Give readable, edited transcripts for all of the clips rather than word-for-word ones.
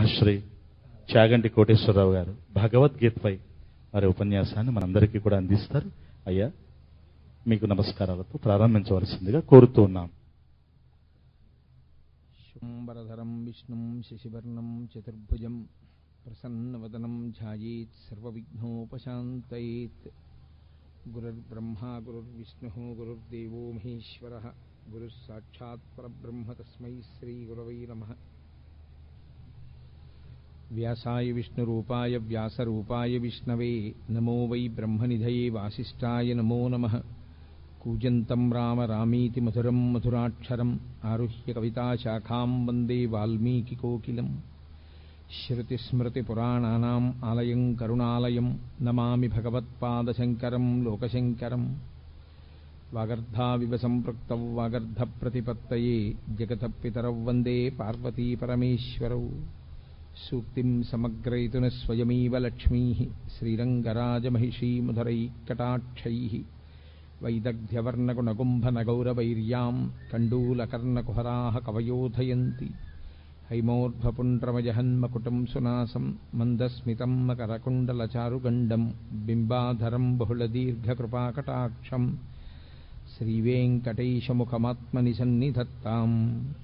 శ్రీ చాగంటి కోటేశ్వరరావు గారు భగవద్గీతపై వారి ఉపన్యాసాన్ని మనందరికీ కూడా అందిస్తారు. అయ్యా, మీకు నమస్కారాలతో ప్రారంభించవలసిందిగా కోరుతూ ఉన్నాం. శుంబరధరం విష్ణుం శశివర్ణం చతుర్భుజం ప్రసన్నవదనం ధ్యాయేత్ సర్వవిఘ్నోపశాంతయేత్. గురుర్బ్రహ్మా గురుర్విష్ణుః గురుర్దేవో మహేశ్వరః గురుః సాక్షాత్ పరబ్రహ్మ తస్మై శ్రీ గురవై నమః. వ్యాసాయ విష్ణురూపాయ వ్యాసరూపాయ విష్ణవే నమో వై బ్రహ్మనిధయే వాసిష్ఠాయ నమో నమః. కూజంతం రామ రామీతి మధురం మధురాక్షరం ఆరుహ్య కవితాశాఖాం వందే వాల్మీకికోకిలం. శ్రుతిస్మృతిపురాణానాం ఆలయం కరుణాలయం నమామి భగవత్పాదశంకరం లోకశంకరం. వాగర్ధావివ సంపృక్తౌ వాగర్ధప్రతిపత్తయే జగతః పితరౌ వందే పార్వతీపరమేశ్వరౌ. సూక్తిం సమగ్రయతున స్వయమేవ లక్ష్మీః శ్రీరంగరాజమహిషీముధరైఃకటాక్షైః. వైదగ్ధ్యవర్ణగుణగుంభనగౌరవైర్యాం కండూలకర్ణకుహరాः కవయోధయంతి. హైమోర్ధ్వపుండ్రమజహన్మకుటం సునాసం మందస్మితం మకరకుండలచారుగండం బింబాధరం బహుళదీర్ఘకృపాకటాక్షం. శ్రీవేంకటేశముఖమాత్మని సన్నిధత్తాం.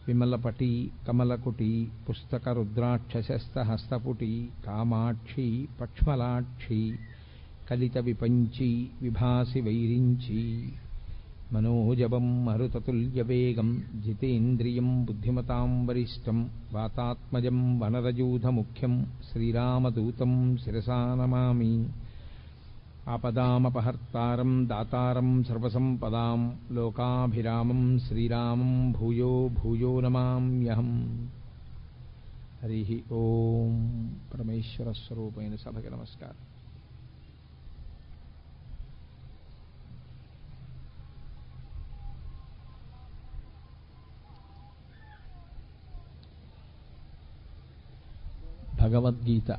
విమలపటి కమలకుటి పుస్తకరుద్రాక్షశస్తహస్తపుటి కామాక్షి పక్ష్మలాక్షి కలిత విపంచి విభాసి వైరించి. మనోజవం మరుతతుల్యవేగం జితేంద్రియం బుద్ధిమతాం వరిష్టం వాతాత్మజం వనరయూధముఖ్యం శ్రీరామదూతం శిరసా నమామి. ఆపదామపహర్తారం దాతారం సర్వసంపదాం లోకాభిరామం శ్రీరామం భూయో భూయో నమామ్యహం. హరి ఓం. పరమేశ్వర స్వరూపైన సభకి నమస్కారం. భగవద్గీత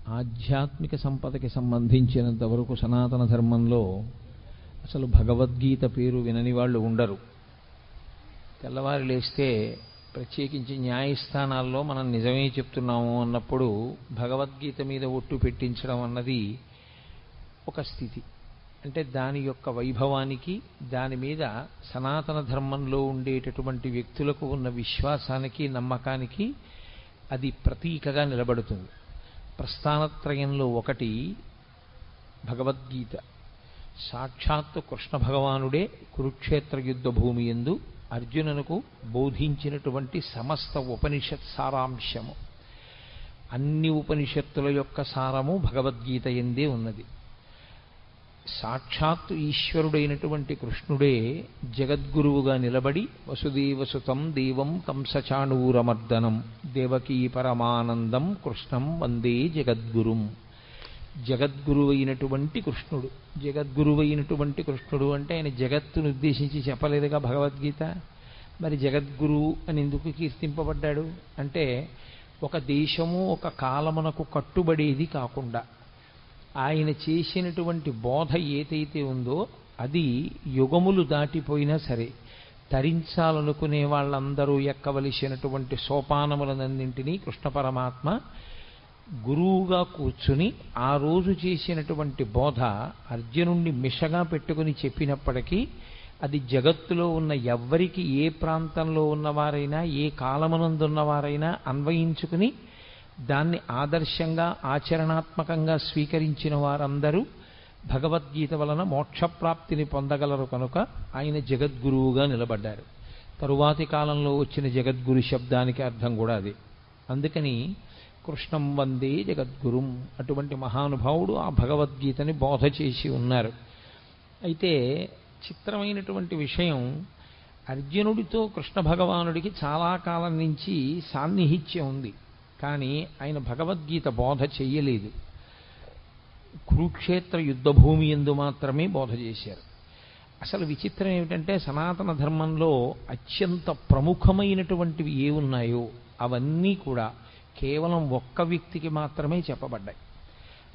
ఆధ్యాత్మిక సంపదకి సంబంధించినంత వరకు సనాతన ధర్మంలో అసలు భగవద్గీత పేరు వినని వాళ్ళు ఉండరు. తెల్లవారి లేస్తే ప్రత్యేకించి న్యాయస్థానాల్లో మనం నిజమే చెప్తున్నాము అన్నప్పుడు భగవద్గీత మీద ఒట్టు పెట్టించడం అన్నది ఒక స్థితి. అంటే దాని యొక్క వైభవానికి, దాని మీద సనాతన ధర్మంలో ఉండేటటువంటి వ్యక్తులకు ఉన్న విశ్వాసానికి, నమ్మకానికి అది ప్రతీకగా నిలబడుతుంది. ప్రస్థానత్రయంలో ఒకటి భగవద్గీత. సాక్షాత్తు కృష్ణ భగవానుడే కురుక్షేత్ర యుద్ధ భూమి యందు అర్జునునకు బోధించినటువంటి సమస్త ఉపనిషత్ సారాంశము. అన్ని ఉపనిషత్తుల యొక్క సారము భగవద్గీత యందే ఉన్నది. సాక్షాత్తు ఈశ్వరుడైనటువంటి కృష్ణుడే జగద్గురువుగా నిలబడి వసుదేవసుతం దేవం కంసచాణూరమర్దనం దేవకీ పరమానందం కృష్ణం వందే జగద్గురుం. జగద్గురువైనటువంటి కృష్ణుడు. జగద్గురువైనటువంటి కృష్ణుడు అంటే ఆయన జగత్తును ఉద్దేశించి చెప్పలేదుగా భగవద్గీత. మరి జగద్గురువు అని ఎందుకు కీర్తింపబడ్డాడు అంటే ఒక దేశము ఒక కాలమునకు కట్టుబడేది కాకుండా ఆయన చేసినటువంటి బోధ ఏదైతే ఉందో అది యుగములు దాటిపోయినా సరే తరించాలనుకునే వాళ్ళందరూ ఎక్కవలసినటువంటి సోపానములనన్నింటినీ కృష్ణ పరమాత్మ గురువుగా కూర్చుని ఆ రోజు చేసినటువంటి బోధ అర్జునుణ్ణి మిషగా పెట్టుకుని చెప్పినప్పటికీ అది జగత్తులో ఉన్న ఎవ్వరికి, ఏ ప్రాంతంలో ఉన్నవారైనా, ఏ కాలమునందున్నవారైనా అన్వయించుకుని దాన్ని ఆదర్శంగా ఆచరణాత్మకంగా స్వీకరించిన వారందరూ భగవద్గీత వలన మోక్షప్రాప్తిని పొందగలరు కనుక ఆయన జగద్గురువుగా నిలబడ్డారు. తరువాతి కాలంలో వచ్చిన జగద్గురు శబ్దానికి అర్థం కూడా అది. అందుకని కృష్ణం వందే జగద్గురుం. అటువంటి మహానుభావుడు ఆ భగవద్గీతని బోధ చేసి ఉన్నారు. అయితే చిత్రమైనటువంటి విషయం, అర్జునుడితో కృష్ణ భగవానుడికి చాలా కాలం నుంచి సాన్నిహిత్యం ఉంది. కానీ ఆయన భగవద్గీత బోధ చెయ్యలేదు. కురుక్షేత్ర యుద్ధభూమి యందు మాత్రమే బోధ చేశారు. అసలు విచిత్రం ఏమిటంటే సనాతన ధర్మంలో అత్యంత ప్రముఖమైనటువంటివి ఏ ఉన్నాయో అవన్నీ కూడా కేవలం ఒక్క వ్యక్తికి మాత్రమే చెప్పబడ్డాయి.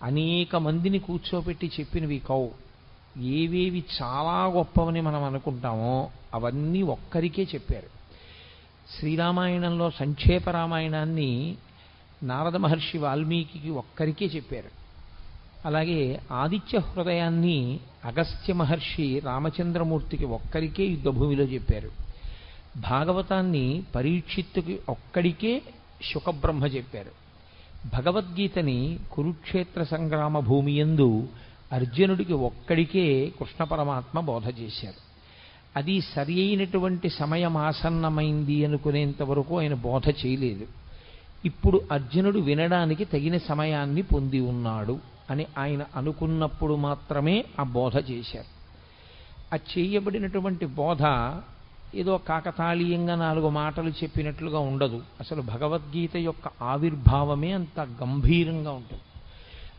అనేక మందిని కూర్చోబెట్టి చెప్పినవి కావు. ఏవేవి చాలా గొప్పవని మనం అనుకుంటామో అవన్నీ ఒక్కరికే చెప్పారు. శ్రీరామాయణంలో సంక్షేప రామాయణాన్ని నారద మహర్షి వాల్మీకి ఒక్కరికే చెప్పారు. అలాగే ఆదిత్య హృదయాన్ని అగస్త్య మహర్షి రామచంద్రమూర్తికి ఒక్కరికే యుద్ధభూమిలో చెప్పారు. భాగవతాన్ని పరీక్షిత్తుకి ఒక్కడికే శుకబ్రహ్మ చెప్పారు. భగవద్గీతని కురుక్షేత్ర సంగ్రామ భూమి యందు అర్జునుడికి ఒక్కడికే కృష్ణ పరమాత్మ బోధ చేశారు. అది సరి అయినటువంటి సమయం ఆసన్నమైంది అనుకునేంత వరకు ఆయన బోధ చేయలేదు. ఇప్పుడు అర్జునుడు వినడానికి తగిన సమయాన్ని పొంది ఉన్నాడు అని ఆయన అనుకున్నప్పుడు మాత్రమే ఆ బోధ చేశారు. ఆ చేయబడినటువంటి బోధ ఏదో కాకతాళీయంగా 4 మాటలు చెప్పినట్లుగా ఉండదు. అసలు భగవద్గీత యొక్క ఆవిర్భావమే అంత గంభీరంగా ఉంటుంది.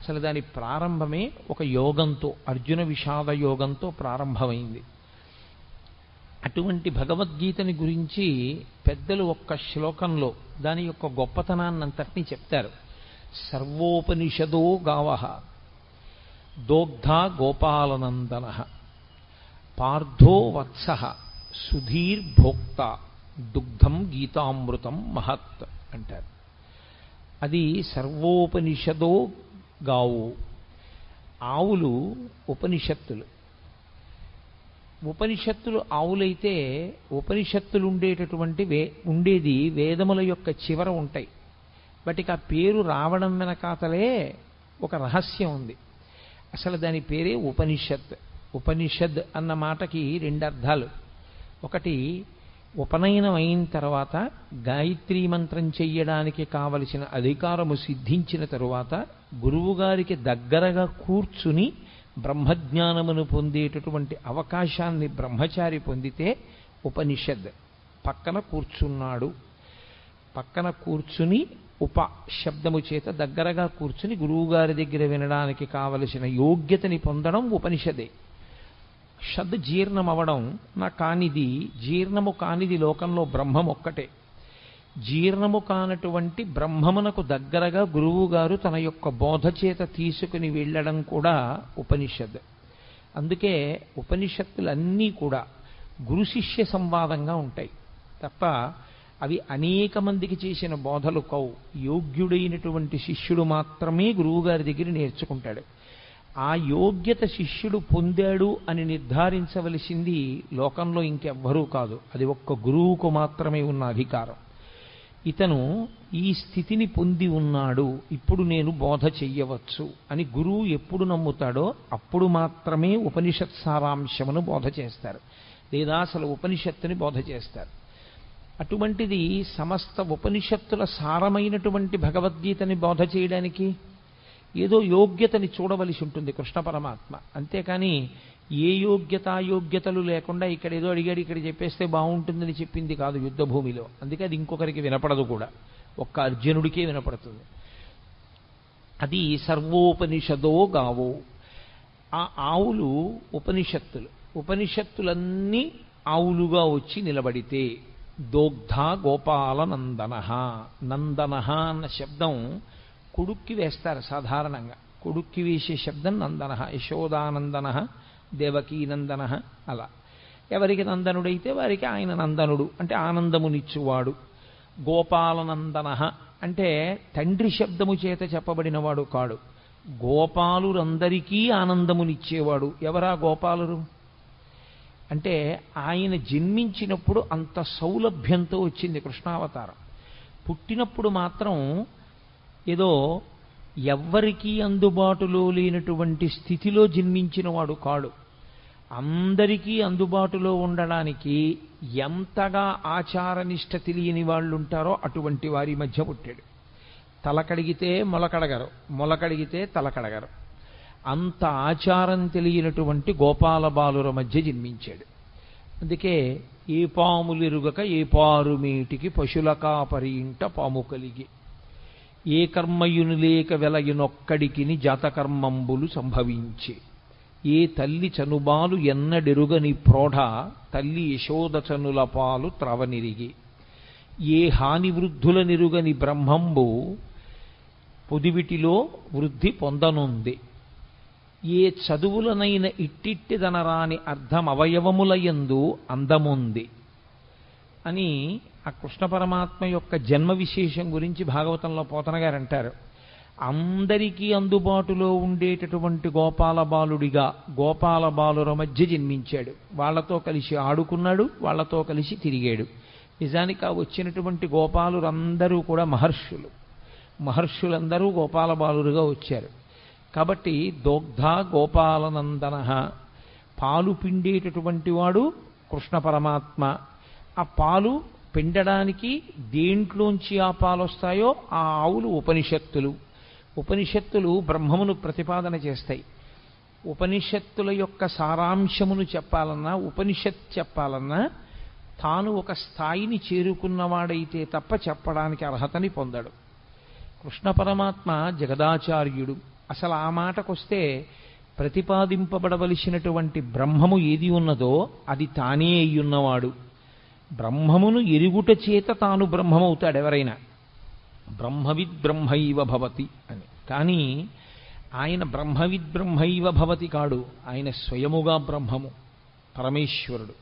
అసలు దాని ప్రారంభమే ఒక యోగంతో, అర్జున విషాద యోగంతో ప్రారంభమైంది. అటువంటి భగవద్గీతని గురించి పెద్దలు ఒక్క శ్లోకంలో దాని యొక్క గొప్పతనాన్నంతటినీ చెప్తారు. సర్వోపనిషదో గావః దోగ్ధా గోపాలనందన పార్థో వత్సః సుధీర్భోక్త దుగ్ధం గీతామృతం మహత్ అంటారు. అది సర్వోపనిషదో గావు. ఆవులు ఉపనిషత్తులు. ఉపనిషత్తులు ఆవులైతే ఉపనిషత్తులు ఉండేది వేదముల యొక్క చివర ఉంటాయి. వాటికి ఆ పేరు రావడం వెనకాతలే ఒక రహస్యం ఉంది. అసలు దాని పేరే ఉపనిషత్. ఉపనిషద్ అన్న మాటకి 2 అర్థాలు. ఒకటి, ఉపనయనం అయిన తర్వాత గాయత్రీ మంత్రం చెయ్యడానికి కావలసిన అధికారము సిద్ధించిన తరువాత గురువుగారికి దగ్గరగా కూర్చుని బ్రహ్మజ్ఞానమును పొందేటటువంటి అవకాశాన్ని బ్రహ్మచారి పొందితే ఉపనిషద్. పక్కన కూర్చున్నాడు, పక్కన కూర్చుని ఉప శబ్దము చేత దగ్గరగా కూర్చుని గురువుగారి దగ్గర వినడానికి కావలసిన యోగ్యతని పొందడం ఉపనిషదే. షద్ జీర్ణం అవడం నా కానిది, జీర్ణము కానిది లోకంలో బ్రహ్మం ఒక్కటే. జీర్ణము కానటువంటి బ్రహ్మమునకు దగ్గరగా గురువుగారు తన యొక్క బోధ చేత తీసుకుని వెళ్ళడం కూడా ఉపనిషద్. అందుకే ఉపనిషత్తులన్నీ కూడా గురు శిష్య సంవాదంగా ఉంటాయి తప్ప అవి అనేక మందికి చేసిన బోధలు కావు. యోగ్యుడైనటువంటి శిష్యుడు మాత్రమే గురువుగారి దగ్గర నేర్చుకుంటాడు. ఆ యోగ్యత శిష్యుడు పొందాడు అని నిర్ధారించవలసింది లోకంలో ఇంకెవ్వరూ కాదు. అది ఒక్క గురువుకు మాత్రమే ఉన్న అధికారం. ఇతను ఈ స్థితిని పొంది ఉన్నాడు, ఇప్పుడు నేను బోధ చెయ్యవచ్చు అని గురువు ఎప్పుడు నమ్ముతాడో అప్పుడు మాత్రమే ఉపనిషత్ సారాంశమును బోధ చేస్తారు, లేదా అసలు ఉపనిషత్తుని బోధ చేస్తారు. అటువంటిది సమస్త ఉపనిషత్తుల సారమైనటువంటి భగవద్గీతని బోధ చేయడానికి ఏదో యోగ్యతని చూడవలసి ఉంటుంది కృష్ణ పరమాత్మ. అంతేకాని ఏ యోగ్యతలు లేకుండా ఇక్కడ ఏదో అడిగాడు ఇక్కడ చెప్పేస్తే బాగుంటుందని చెప్పింది కాదు యుద్ధభూమిలో. అందుకే అది ఇంకొకరికి వినపడదు కూడా, ఒక్క అర్జునుడికే వినపడుతుంది. అది సర్వోపనిషదో గావో. ఆ ఆవులు ఉపనిషత్తులు. ఉపనిషత్తులన్నీ ఆవులుగా వచ్చి నిలబడితే దోగ్ధ గోపాల నందన. నందన అన్న శబ్దం కొడుక్కి వేస్తారు సాధారణంగా. కొడుక్కి వేసే శబ్దం నందన. యశోదానందన, దేవకీనందన. అలా ఎవరికి నందనుడైతే వారికి ఆయన నందనుడు అంటే ఆనందమునిచ్చువాడు. గోపాలనందన అంటే తండ్రి శబ్దము చేత చెప్పబడినవాడు కాడు, గోపాలురందరికీ ఆనందమునిచ్చేవాడు. ఎవరా గోపాలురు అంటే ఆయన జన్మించినప్పుడు అంత సౌలభ్యంతో వచ్చింది కృష్ణావతారం. పుట్టినప్పుడు మాత్రం ఏదో ఎవ్వరికీ అందుబాటులో లేనటువంటి స్థితిలో జన్మించిన వాడు కాడు. అందరికీ అందుబాటులో ఉండడానికి ఎంతగా ఆచారనిష్ట తెలియని వాళ్ళు ఉంటారో అటువంటి వారి మధ్య పుట్టాడు. తలకడిగితే మొలకడగరు, మొలకడిగితే తలకడగరు. అంత ఆచారం తెలియనటువంటి గోపాల బాలుర మధ్య జన్మించాడు. అందుకే ఏ పాములిరుగక ఏ పారుమేటికి పశుల కాపరి ఇంట పాము కలిగి, ఏ కర్మయును లేక వెలయునొక్కడికిని జాతకర్మంబులు సంభవించి, ఏ తల్లి చనుబాలు ఎన్నడెరుగని ప్రోఢ తల్లి యశోదచనుల పాలు త్రవనిరిగి, ఏ హాని వృద్ధుల నిరుగని బ్రహ్మంబు పొదివిటిలో వృద్ధి పొందనుంది, ఏ చదువులనైన ఇట్టిట్టిదనరాని అర్థమవయవములయందు అందముంది అని ఆ కృష్ణ పరమాత్మ యొక్క జన్మ విశేషం గురించి భాగవతంలో పోతన గారు అంటారు, అందరికీ అందుబాటులో ఉండేటటువంటి గోపాల బాలుడిగా గోపాల బాలుర మధ్య జన్మించాడు. వాళ్లతో కలిసి ఆడుకున్నాడు, వాళ్లతో కలిసి తిరిగాడు. నిజానికి ఆ వచ్చినటువంటి గోపాలురందరూ కూడా మహర్షులందరూ గోపాల బాలురుగా వచ్చారు. కాబట్టి దోగ్ధ గోపాలనందన, పాలు పిండేటటువంటి వాడు కృష్ణ పరమాత్మ. ఆ పాలు పిండడానికి దేంట్లోంచి ఆ పాలు వస్తాయో ఆ ఆవులు ఉపనిషత్తులు బ్రహ్మమును ప్రతిపాదన చేస్తాయి. ఉపనిషత్తుల యొక్క సారాంశమును చెప్పాలన్నా, ఉపనిషత్ చెప్పాలన్నా తాను ఒక స్థాయిని చేరుకున్నవాడైతే తప్ప చెప్పడానికి అర్హతని పొందడు. కృష్ణ పరమాత్మ జగదాచార్యుడు. అసలు ఆ మాటకొస్తే ప్రతిపాదింపబడవలసినటువంటి బ్రహ్మము ఏది ఉన్నదో అది తానే అయ్యున్నవాడు. బ్రహ్మమును ఎరుగుట చేత తాను బ్రహ్మమవుతాడు ఎవరైనా. బ్రహ్మవిద్ బ్రహ్మైవ భవతి అని. కానీ ఆయన బ్రహ్మవిద్ బ్రహ్మైవ భవతి కాడు, ఆయన స్వయముగా బ్రహ్మము, పరమేశ్వరుడు.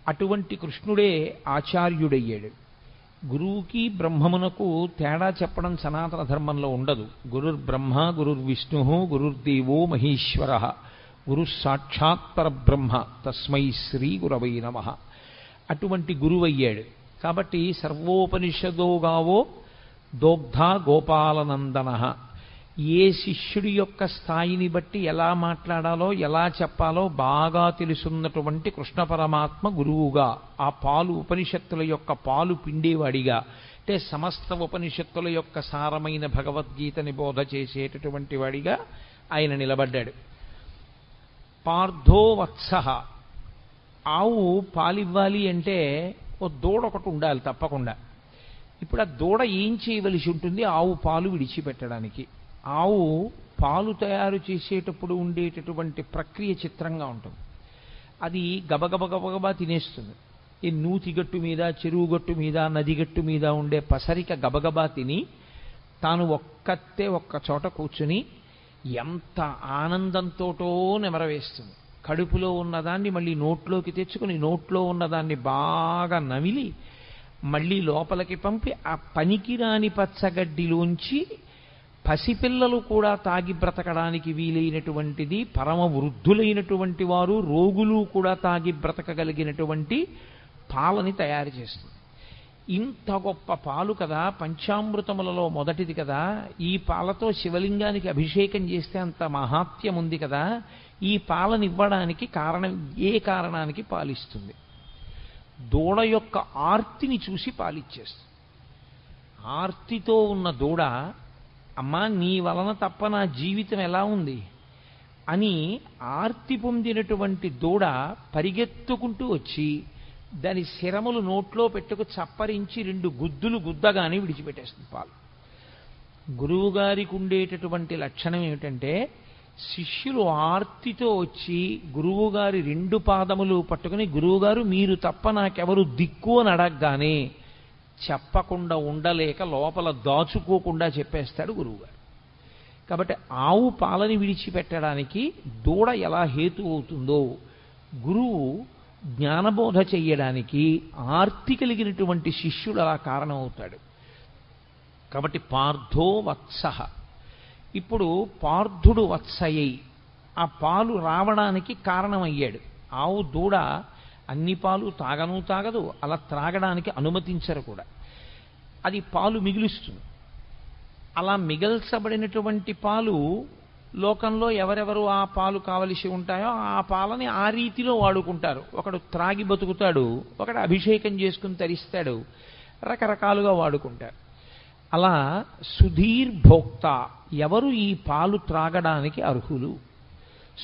అటువంటి కృష్ణుడే ఆచార్యుడయ్యాడు. గురువుకి బ్రహ్మమునకు తేడా చెప్పడం సనాతన ధర్మంలో ఉండదు. గురుర్బ్రహ్మ గురుర్విష్ణు గురుర్దేవో మహేశ్వర గురు సాక్షాత్ పరబ్రహ్మ తస్మై శ్రీ గురవై నమః. అటువంటి గురువయ్యాడు. కాబట్టి సర్వోపనిషదోగావో దోగ్ధ గోపాలనందన. ఏ శిష్యుడి యొక్క స్థాయిని బట్టి ఎలా మాట్లాడాలో ఎలా చెప్పాలో బాగా తెలుసున్నటువంటి కృష్ణ పరమాత్మ గురువుగా, ఆ పాలు ఉపనిషత్తుల యొక్క పాలు పిండేవాడిగా, అంటే సమస్త ఉపనిషత్తుల యొక్క సారమైన భగవద్గీతని బోధ చేసేటటువంటి వాడిగా ఆయన నిలబడ్డాడు. పార్థో వత్సః. ఆవు పాలివ్వాలి అంటే ఓ దూడ ఒకటి ఉండాలి తప్పకుండా. ఇప్పుడు ఆ దూడ ఏం చేయవలసి ఉంటుంది? ఆవు పాలు విడిచిపెట్టడానికి. ఆవు పాలు తయారు చేసేటప్పుడు ఉండేటటువంటి ప్రక్రియ చిత్రంగా ఉంటుంది. అది గబగబా తినేస్తుంది. ఈ నూతిగట్టు మీద, చెరువు గట్టు మీద, నదిగట్టు మీద ఉండే పసరిక గబగబా తిని తాను ఒక్క చోట కూర్చుని ఎంత ఆనందంతోటో నెమరవేస్తుంది. కడుపులో ఉన్నదాన్ని మళ్ళీ నోట్లోకి తెచ్చుకుని, నోట్లో ఉన్నదాన్ని బాగా నమిలి మళ్ళీ లోపలికి పంపి, ఆ పనికిరాని పచ్చగడ్డిలోంచి పసిపిల్లలు కూడా తాగి బ్రతకడానికి వీలైనటువంటిది, పరమ వృద్ధులైనటువంటి వారు, రోగులు కూడా తాగి బ్రతకగలిగినటువంటి పాలని తయారు చేస్తుంది. ఇంత గొప్ప పాలు కదా, పంచామృతములలో మొదటిది కదా. ఈ పాలతో శివలింగానికి అభిషేకం చేస్తే అంత మహాత్యం ఉంది కదా. ఈ పాలనివ్వడానికి కారణం, ఏ కారణానికి పాలిస్తుంది? దూడ యొక్క ఆర్తిని చూసి పాలిచ్చేస్తుంది. ఆర్తితో ఉన్న దూడ, అమ్మా నీ వలన తప్ప నా జీవితం ఎలా ఉంది అని ఆర్తి పొందినటువంటి దూడ పరిగెత్తుకుంటూ వచ్చి దాని శిరములు నోట్లో పెట్టుకు చప్పరించి 2 గుద్దులు గుద్దగానే విడిచిపెట్టేస్తుంది పాలు. గురువుగారికి ఉండేటటువంటి లక్షణం ఏమిటంటే, శిష్యులు ఆర్తితో వచ్చి గురువుగారి 2 పాదములు పట్టుకుని, గురువుగారు మీరు తప్ప నాకెవరు దిక్కు అని అడగగానే చెప్పకుండా ఉండలేక లోపల దాచుకోకుండా చెప్పేస్తాడు గురువుగారు. కాబట్టి ఆవు పాలని విడిచిపెట్టడానికి దూడ ఎలా హేతు అవుతుందో, గురువు జ్ఞానబోధ చెయ్యడానికి ఆర్తి కలిగినటువంటి శిష్యుడు అలా కారణమవుతాడు. కాబట్టి పార్థో వత్సః. ఇప్పుడు పార్థుడు వత్సయై ఆ పాలు రావడానికి కారణమయ్యాడు. ఆవు దూడ అన్ని పాలు తాగదు, అలా త్రాగడానికి అనుమతించరు కూడా. అది పాలు మిగులుస్తుంది. అలా మిగల్చబడినటువంటి పాలు లోకంలో ఎవరెవరు ఆ పాలు కావలసి ఉంటాయో ఆ పాలని ఆ రీతిలో వాడుకుంటారు. ఒకడు త్రాగి బతుకుతాడు, ఒకడు అభిషేకం చేసుకుని తరిస్తాడు, రకరకాలుగా వాడుకుంటారు. అలా సుధీర్భోక్త, ఎవరు ఈ పాలు త్రాగడానికి అర్హులు?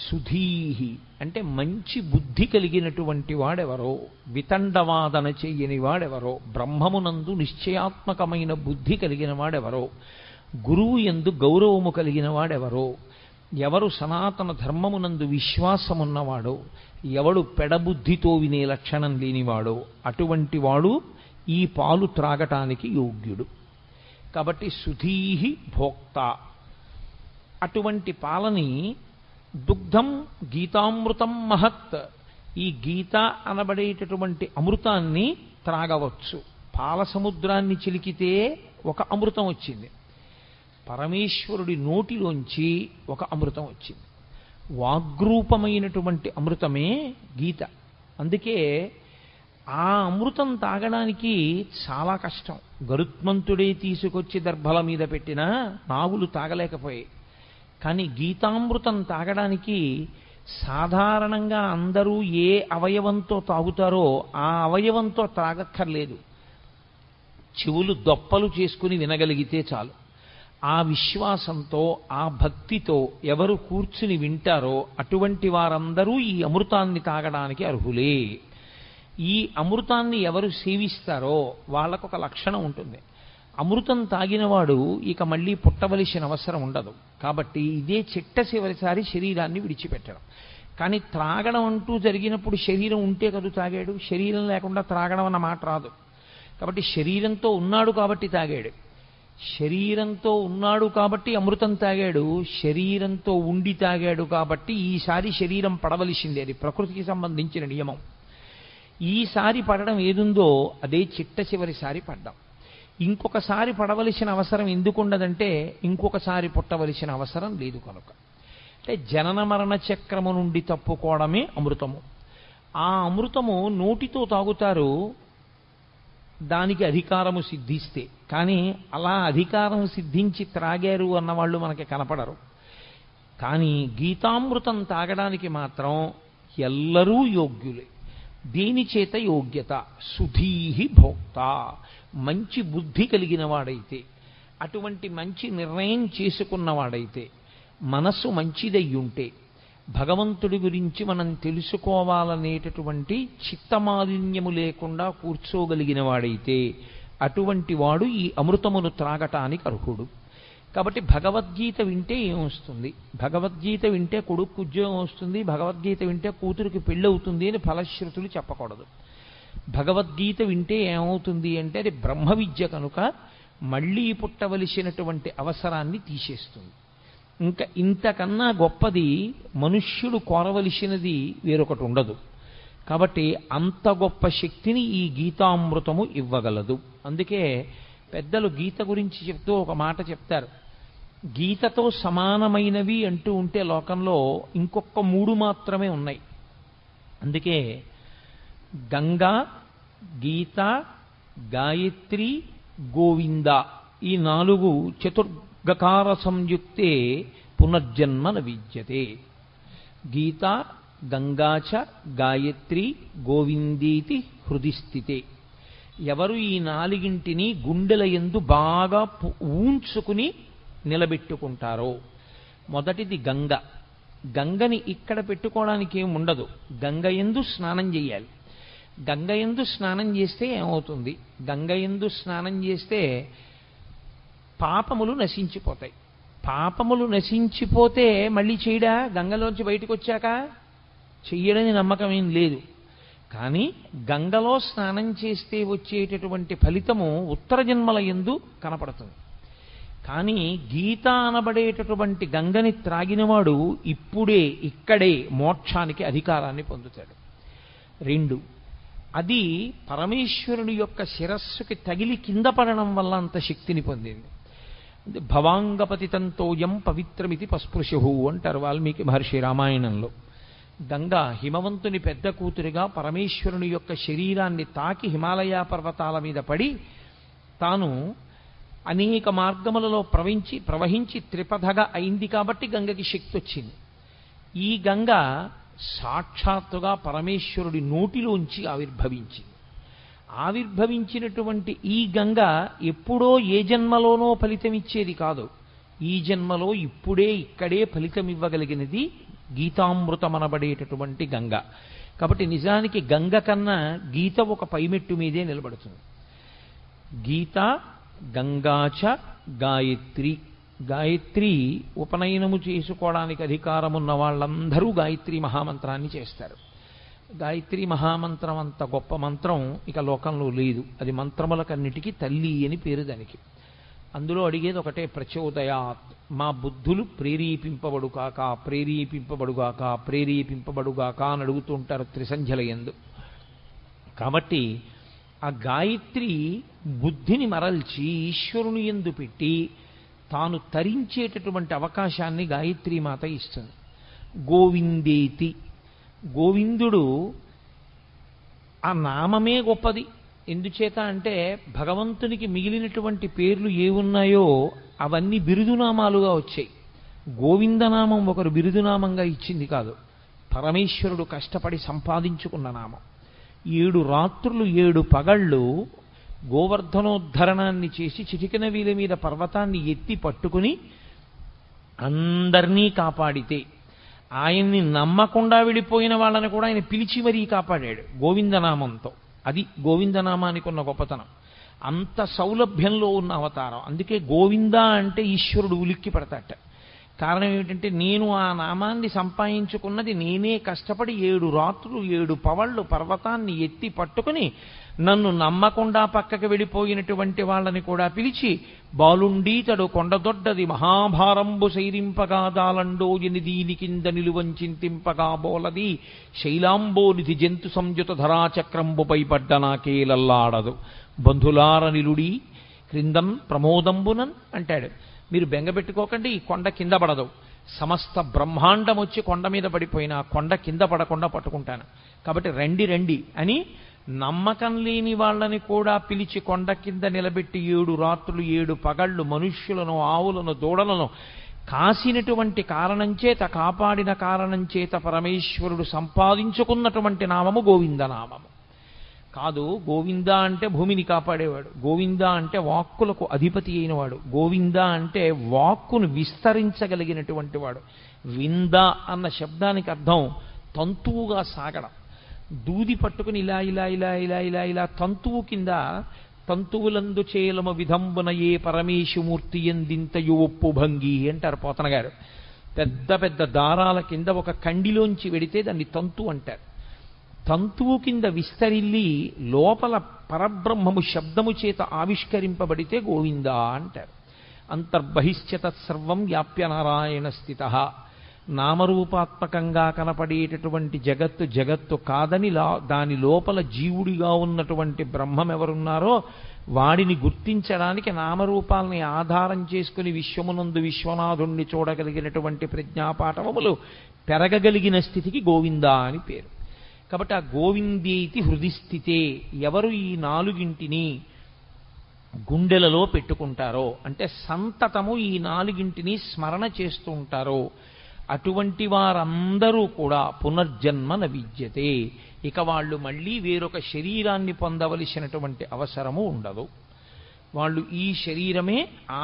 సుధీహి అంటే మంచి బుద్ధి కలిగినటువంటి వాడెవరో, వితండవాదన చెయ్యని వాడెవరో, బ్రహ్మమునందు నిశ్చయాత్మకమైన బుద్ధి కలిగిన వాడెవరో, గురువు యందు గౌరవము కలిగిన వాడెవరో, ఎవరు సనాతన ధర్మమునందు విశ్వాసమున్నవాడో, ఎవడు పెడబుద్ధితో వినే లక్షణం లేనివాడో అటువంటి వాడు ఈ పాలు త్రాగటానికి యోగ్యుడు. కాబట్టి సుధీహి భోక్త. అటువంటి పాలని దుగ్ధం గీతామృతం మహత్, ఈ గీత అనబడేటటువంటి అమృతాన్ని త్రాగవచ్చు. పాల సముద్రాన్ని చిలికితే ఒక అమృతం వచ్చింది, పరమేశ్వరుడి నోటిలోంచి ఒక అమృతం వచ్చింది. వాగ్రూపమైనటువంటి అమృతమే గీత. అందుకే ఆ అమృతం తాగడానికి చాలా కష్టం. గరుత్మంతుడే తీసుకొచ్చి దర్భల మీద పెట్టినా నావులు తాగలేకపోయాయి. కానీ గీతామృతం తాగడానికి సాధారణంగా అందరూ ఏ అవయవంతో తాగుతారో ఆ అవయవంతో తాగక్కర్లేదు, చెవులు దొప్పలు చేసుకుని వినగలిగితే చాలు. ఆ విశ్వాసంతో ఆ భక్తితో ఎవరు కూర్చుని వింటారో అటువంటి వారందరూ ఈ అమృతాన్ని తాగడానికి అర్హులే. ఈ అమృతాన్ని ఎవరు సేవిస్తారో వాళ్ళకొక లక్షణం ఉంటుంది. అమృతం తాగినవాడు ఇక మళ్ళీ పుట్టవలసిన అవసరం ఉండదు. కాబట్టి ఇదే చిట్ట చివరిసారి శరీరాన్ని విడిచిపెట్టడం. కానీ త్రాగడం అంటూ జరిగినప్పుడు శరీరం ఉంటే కదా తాగాడు, శరీరం లేకుండా త్రాగడం అన్న మాట రాదు. కాబట్టి శరీరంతో ఉన్నాడు కాబట్టి తాగాడు, శరీరంతో ఉన్నాడు కాబట్టి అమృతం తాగాడు, శరీరంతో ఉండి తాగాడు కాబట్టి ఈసారి శరీరం పడవలసిందే. అది ప్రకృతికి సంబంధించిన నియమం. ఈసారి పడడం ఏదుందో అదే చిట్ట చివరిసారి పడ్డాం. ఇంకొకసారి పడవలసిన అవసరం ఎందుకుండదంటే ఇంకొకసారి పుట్టవలసిన అవసరం లేదు కనుక. అంటే జనన మరణ చక్రము నుండి తప్పుకోవడమే అమృతము. ఆ అమృతము నోటితో తాగుతారు దానికి అధికారము సిద్ధిస్తే, కానీ అలా అధికారం సిద్ధించి త్రాగారు అన్నవాళ్ళు మనకి కనపడరు. కానీ గీతామృతం తాగడానికి మాత్రం ఎల్లరూ యోగ్యులే. దేని చేత యోగ్యత? సుధీహి భోక్త, మంచి బుద్ధి కలిగిన వాడైతే, అటువంటి మంచి నిర్ణయం చేసుకున్నవాడైతే, మనస్సు మంచిదయ్యుంటే, భగవంతుడి గురించి మనం తెలుసుకోవాలనేటటువంటి చిత్తమాలిన్యము లేకుండా కూర్చోగలిగిన వాడైతే అటువంటి వాడు ఈ అమృతమును త్రాగటానికి అర్హుడు. కాబట్టి భగవద్గీత వింటే ఏమొస్తుంది? భగవద్గీత వింటే కొడుకు ఉద్యోగం వస్తుంది, భగవద్గీత వింటే కూతురికి పెళ్ళవుతుంది అని ఫలశ్రుతులు చెప్పకూడదు. భగవద్గీత వింటే ఏమవుతుంది అంటే అది బ్రహ్మ విద్య కనుక మళ్ళీ పుట్టవలసినటువంటి అవసరాన్ని తీసేస్తుంది. ఇంకా ఇంతకన్నా గొప్పది మనుష్యుడు కోరవలసినది వేరొకటి ఉండదు. కాబట్టి అంత గొప్ప శక్తిని ఈ గీతామృతము ఇవ్వగలదు. అందుకే పెద్దలు గీత గురించి చెప్తూ ఒక మాట చెప్తారు. గీతతో సమానమైనవి అంటూ ఉంటే లోకంలో ఇంకొక 3 మాత్రమే ఉన్నాయి. అందుకే గంగా, గీత, గాయత్రి, గోవింద ఈ 4 చతుర్గకార సంయుక్తే పునర్జన్మ న విద్యతే. గీత, గంగాచ, గాయత్రి, గోవిందీతి హృది స్థితే. ఎవరు ఈ 4ంటిని గుండెల యందు బాగా ఊంచుకుని నిలబెట్టుకుంటారో, మొదటిది గంగ. గంగని ఇక్కడ పెట్టుకోవడానికి ఏమి ఉండదు, గంగ యందు స్నానం చేయాలి. గంగ యందు స్నానం చేస్తే ఏమవుతుంది? గంగ యందు స్నానం చేస్తే పాపములు నశించిపోతాయి. పాపములు నశించిపోతే మళ్ళీ చేయడా? గంగలోంచి బయటకు వచ్చాక చెయ్యడని నమ్మకం ఏం లేదు. కానీ గంగలో స్నానం చేస్తే వచ్చేటటువంటి ఫలితము ఉత్తర జన్మల యందు కనపడుతుంది. కానీ గీత అనబడేటటువంటి గంగని త్రాగినవాడు ఇప్పుడే ఇక్కడే మోక్షానికి అధికారాన్ని పొందుతాడు. 2, అది పరమేశ్వరుని యొక్క శిరస్సుకి తగిలి కింద పడడం వల్ల అంత శక్తిని పొందింది. భవాంగపతితంతోయం పవిత్రమితి పస్పృశు అంటారు వాల్మీకి మహర్షి రామాయణంలో. గంగా హిమవంతుని పెద్ద కూతురిగా పరమేశ్వరుని యొక్క శరీరాన్ని తాకి హిమాలయ పర్వతాల మీద పడి తాను అనేక మార్గములలో ప్రవహించి త్రిపథగా అయింది కాబట్టి గంగకి శక్తి వచ్చింది. ఈ గంగ సాక్షాత్తుగా పరమేశ్వరుడి నోటిలోంచి ఆవిర్భవించినటువంటి ఈ గంగ ఎప్పుడో ఏ జన్మలోనో ఫలితమిచ్చేది కాదు. ఈ జన్మలో ఇప్పుడే ఇక్కడే ఫలితం ఇవ్వగలిగినది గీతామృతమనబడేటటువంటి గంగ. కాబట్టి నిజానికి గంగ కన్నా గీత ఒక పైమెట్టు మీదే నిలబడుతుంది. గీత, గంగాచ, గాయత్రి. గాయత్రి ఉపనయనము చేసుకోవడానికి అధికారమున్న వాళ్ళందరూ గాయత్రి మహామంత్రాన్ని చేస్తారు. గాయత్రి మహామంత్రం అంత గొప్ప మంత్రం ఇక లోకంలో లేదు. అది మంత్రములకన్నిటికీ తల్లి అని పేరు దానికి. అందులో అడిగేది ఒకటే, ప్రచోదయాత్, మా బుద్ధులు ప్రేరేపింపబడుగాక ప్రేరేపింపబడుగాక ప్రేరేపింపబడుగాక అని అడుగుతూ ఉంటారు త్రిసంధ్యల యందు. కాబట్టి ఆ గాయత్రి బుద్ధిని మరల్చి ఈశ్వరుని యందు పెట్టి తాను తరించేటటువంటి అవకాశాన్ని గాయత్రీమాత ఇస్తుంది. గోవిందేతి, గోవిందుడు ఆ నామమే గొప్పది. ఎందుచేత అంటే భగవంతునికి మిగిలినటువంటి పేర్లు ఏమున్నాయో అవన్నీ బిరుదునామాలుగా వచ్చాయి. గోవిందనామం ఒకరు బిరుదునామంగా ఇచ్చింది కాదు, పరమేశ్వరుడు కష్టపడి సంపాదించుకున్న నామం. 7 రాత్రులు 7 పగళ్ళు గోవర్ధనోద్ధరణాన్ని చేసి చిటికెన వీల మీద పర్వతాన్ని ఎత్తి పట్టుకుని అందరినీ కాపాడితే, ఆయన్ని నమ్మకుండా వెళ్ళిపోయిన వాళ్ళని కూడా ఆయన పిలిచి మరీ కాపాడాడు గోవిందనామంతో. అది గోవిందనామానికి ఉన్న గొప్పతనం. అంత సౌలభ్యంలో ఉన్న అవతారం. అందుకే గోవింద అంటే ఈశ్వరుడు ఉలిక్కి పడతాట. కారణం ఏమిటంటే నేను ఆ నామాన్ని సంపాదించుకున్నది నేనే కష్టపడి 7 రాత్రులు 7 పవళ్ళు పర్వతాన్ని ఎత్తి పట్టుకుని నన్ను నమ్మకుండా పక్కకి వెళ్ళిపోయినటువంటి వాళ్ళని కూడా పిలిచి, బాలుండీతడు కొండదొడ్డది మహాభారంబు సైరింపగా దాలండో ఎనిదీని కింద నిలువంచింతింపగా బోలది శైలాంబోనిధి జంతు సంయుత ధరాచక్రంబుపై పడ్డ నాకేలల్లాడదు బంధులార నిలుడి క్రిందన్ ప్రమోదంబునన్ అంటాడు. మీరు బెంగపెట్టుకోకండి, ఈ కొండ కింద పడదు. సమస్త బ్రహ్మాండం వచ్చి కొండ మీద పడిపోయినా కొండ కింద పడకుండా పట్టుకుంటాను. కాబట్టి రండి రండి అని నమ్మకం లేని వాళ్ళని కూడా పిలిచి కొండ కింద నిలబెట్టి 7 రాత్రులు 7 పగళ్ళు మనుష్యులను ఆవులను దూడలను కాసినటువంటి కారణం చేత, కాపాడిన కారణం చేత పరమేశ్వరుడు సంపాదించుకున్నటువంటి నామము గోవిందనామము కాదు. గోవింద అంటే భూమిని కాపాడేవాడు, గోవింద అంటే వాక్కులకు అధిపతి అయినవాడు, గోవింద అంటే వాక్కును విస్తరించగలిగినటువంటి వాడు. వింద అన్న శబ్దానికి అర్థం తంతువుగా సాగడం. దూది పట్టుకుని ఇలా ఇలా ఇలా ఇలా ఇలా ఇలా తంతువు కింద తంతువులందు చేలమ విధంబున ఏ పరమేశమూర్తి ఎందింతయు ఒప్పు భంగి అంటారు పోతన గారు. పెద్ద పెద్ద దారాల కింద ఒక కండిలోంచి వెడితే దాన్ని తంతు అంటారు. తంతువు కింద విస్తరిల్లి లోపల పరబ్రహ్మము శబ్దము చేత ఆవిష్కరింపబడితే గోవింద అంటారు. అంతర్బహిశ్చ తత్సర్వం వ్యాప్య నారాయణ స్థిత. నామరూపాత్మకంగా కనపడేటటువంటి జగత్తు కాదని దాని లోపల జీవుడిగా ఉన్నటువంటి బ్రహ్మం ఎవరున్నారో వాడిని గుర్తించడానికి నామరూపాలని ఆధారం చేసుకుని విశ్వమునందు విశ్వనాథుణ్ణి చూడగలిగినటువంటి ప్రజ్ఞాపాఠవములు పెరగగలిగిన స్థితికి గోవింద అని పేరు. కాబట్టి ఆ గోవిందేతి హృదిస్థితే, ఎవరు ఈ 4గింటిని గుండెలలో పెట్టుకుంటారో అంటే సంతతము ఈ 4గింటిని స్మరణ చేస్తూ ఉంటారో అటువంటి వారందరూ కూడా పునర్జన్మ న విద్యతే, ఇక వాళ్ళు మళ్ళీ వేరొక శరీరాన్ని పొందవలసినటువంటి అవసరము ఉండదు. వాళ్ళు ఈ శరీరమే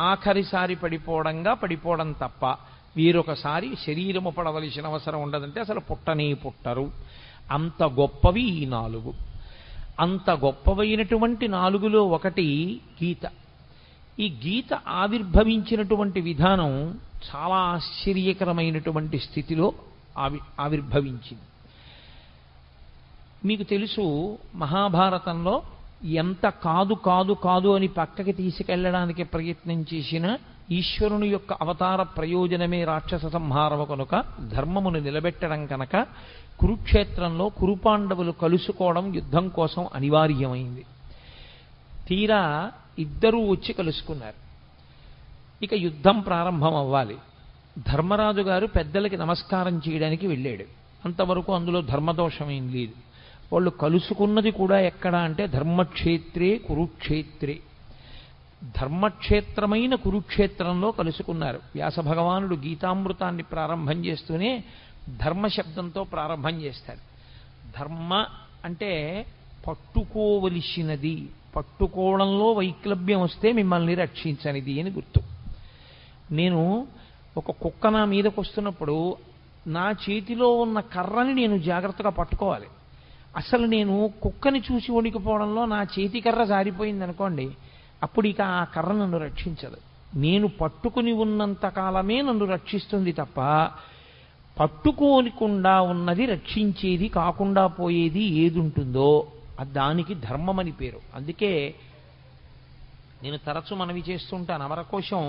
ఆఖరిసారి పడిపోవడం తప్ప వేరొకసారి శరీరము పడవలసిన అవసరం ఉండదంటే అసలు పుట్టనే పుట్టరు. అంత గొప్పవి ఈ 4. అంత గొప్పవైనటువంటి 4లో ఒకటి గీత. ఈ గీత ఆవిర్భవించినటువంటి విధానం చాలా ఆశ్చర్యకరమైనటువంటి స్థితిలో ఆవిర్భవించింది. మీకు తెలుసు, మహాభారతంలో ఎంత కాదు అని పక్కకి తీసుకెళ్లడానికి ప్రయత్నం చేసిన ఈశ్వరుని యొక్క అవతార ప్రయోజనమే రాక్షస సంహారము కనుక, ధర్మమును నిలబెట్టడం కనుక కురుక్షేత్రంలో కురుపాండవులు కలుసుకోవడం యుద్ధం కోసం అనివార్యమైంది. తీరా ఇద్దరూ వచ్చి కలుసుకున్నారు. ఇక యుద్ధం ప్రారంభం అవ్వాలి. ధర్మరాజు గారు పెద్దలకి నమస్కారం చేయడానికి వెళ్ళాడు. అంతవరకు అందులో ధర్మదోషం ఏం లేదు. వాళ్ళు కలుసుకున్నది కూడా ఎక్కడ అంటే ధర్మక్షేత్రే కురుక్షేత్రే, ధర్మక్షేత్రమైన కురుక్షేత్రంలో కలుసుకున్నారు. వ్యాస భగవానుడు గీతామృతాన్ని ప్రారంభం చేస్తూనే ధర్మశబ్దంతో ప్రారంభం చేస్తాడు. ధర్మ అంటే పట్టుకోవలసినది, పట్టుకోవడంలో వైక్లభ్యం వస్తే మిమ్మల్ని రక్షించనిది అని గుర్తు. నేను ఒక కుక్క నా మీదకు వస్తున్నప్పుడు నా చేతిలో ఉన్న కర్రని నేను జాగ్రత్తగా పట్టుకోవాలి. అసలు నేను కుక్కని చూసి వణికిపోవడంలో నా చేతి కర్ర జారిపోయింది అనుకోండి, అప్పుడు ఇక ఆ కర్ర నన్ను రక్షించదు. నేను పట్టుకుని ఉన్నంత కాలమే నన్ను రక్షిస్తుంది తప్ప పట్టుకోనికుండా ఉన్నది రక్షించేది కాకుండా పోయేది ఏది ఉంటుందో దానికి ధర్మం అని పేరు. అందుకే నేను తరచు మనవి చేస్తుంటాను, అమరకోశం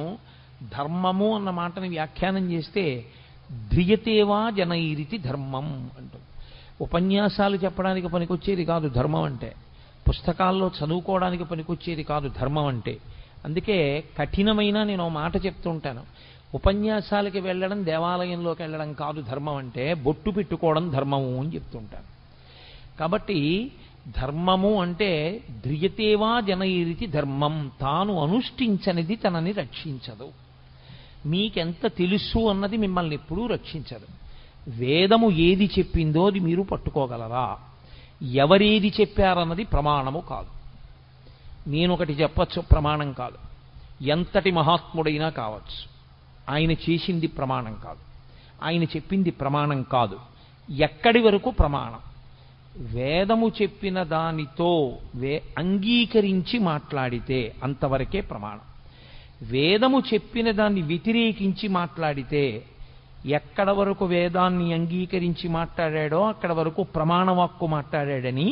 ధర్మము అన్న మాటని వ్యాఖ్యానం చేస్తే ధ్రియతేవా జనైరితి ధర్మం అంటుంది. ఉపన్యాసాలు చెప్పడానికి పనికొచ్చేది కాదు ధర్మం అంటే. పుస్తకాల్లో చదువుకోవడానికి పనికొచ్చేది కాదు ధర్మం అంటే. అందుకే కఠినమైన నేను ఓ మాట చెప్తూ ఉంటాను, ఉపన్యాసాలకి వెళ్ళడం, దేవాలయంలోకి వెళ్ళడం కాదు ధర్మం అంటే, బొట్టు పెట్టుకోవడం ధర్మము అని చెప్తుంటాను. కాబట్టి ధర్మము అంటే ధ్రియతేవా జనైరితి ధర్మం, తాను అనుష్ఠించనిది తనని రక్షించదు. మీకెంత తెలుసు అన్నది మిమ్మల్ని ఎప్పుడూ రక్షించదు. వేదము ఏది చెప్పిందో అది మీరు పట్టుకోగలరా? ఎవరేది చెప్పారన్నది ప్రమాణము కాదు. నేనొకటి చెప్పచ్చు, ప్రమాణం కాదు. ఎంతటి మహాత్ముడైనా కావచ్చు, ఆయన చేసింది ప్రమాణం కాదు, ఆయన చెప్పింది ప్రమాణం కాదు. ఎక్కడి వరకు ప్రమాణం? వేదము చెప్పిన దానితో అంగీకరించి మాట్లాడితే అంతవరకే ప్రమాణం. వేదము చెప్పిన దాన్ని వ్యతిరేకించి మాట్లాడితే, ఎక్కడ వరకు వేదాన్ని అంగీకరించి మాట్లాడాడో అక్కడ వరకు ప్రమాణవాక్కు మాట్లాడాడని,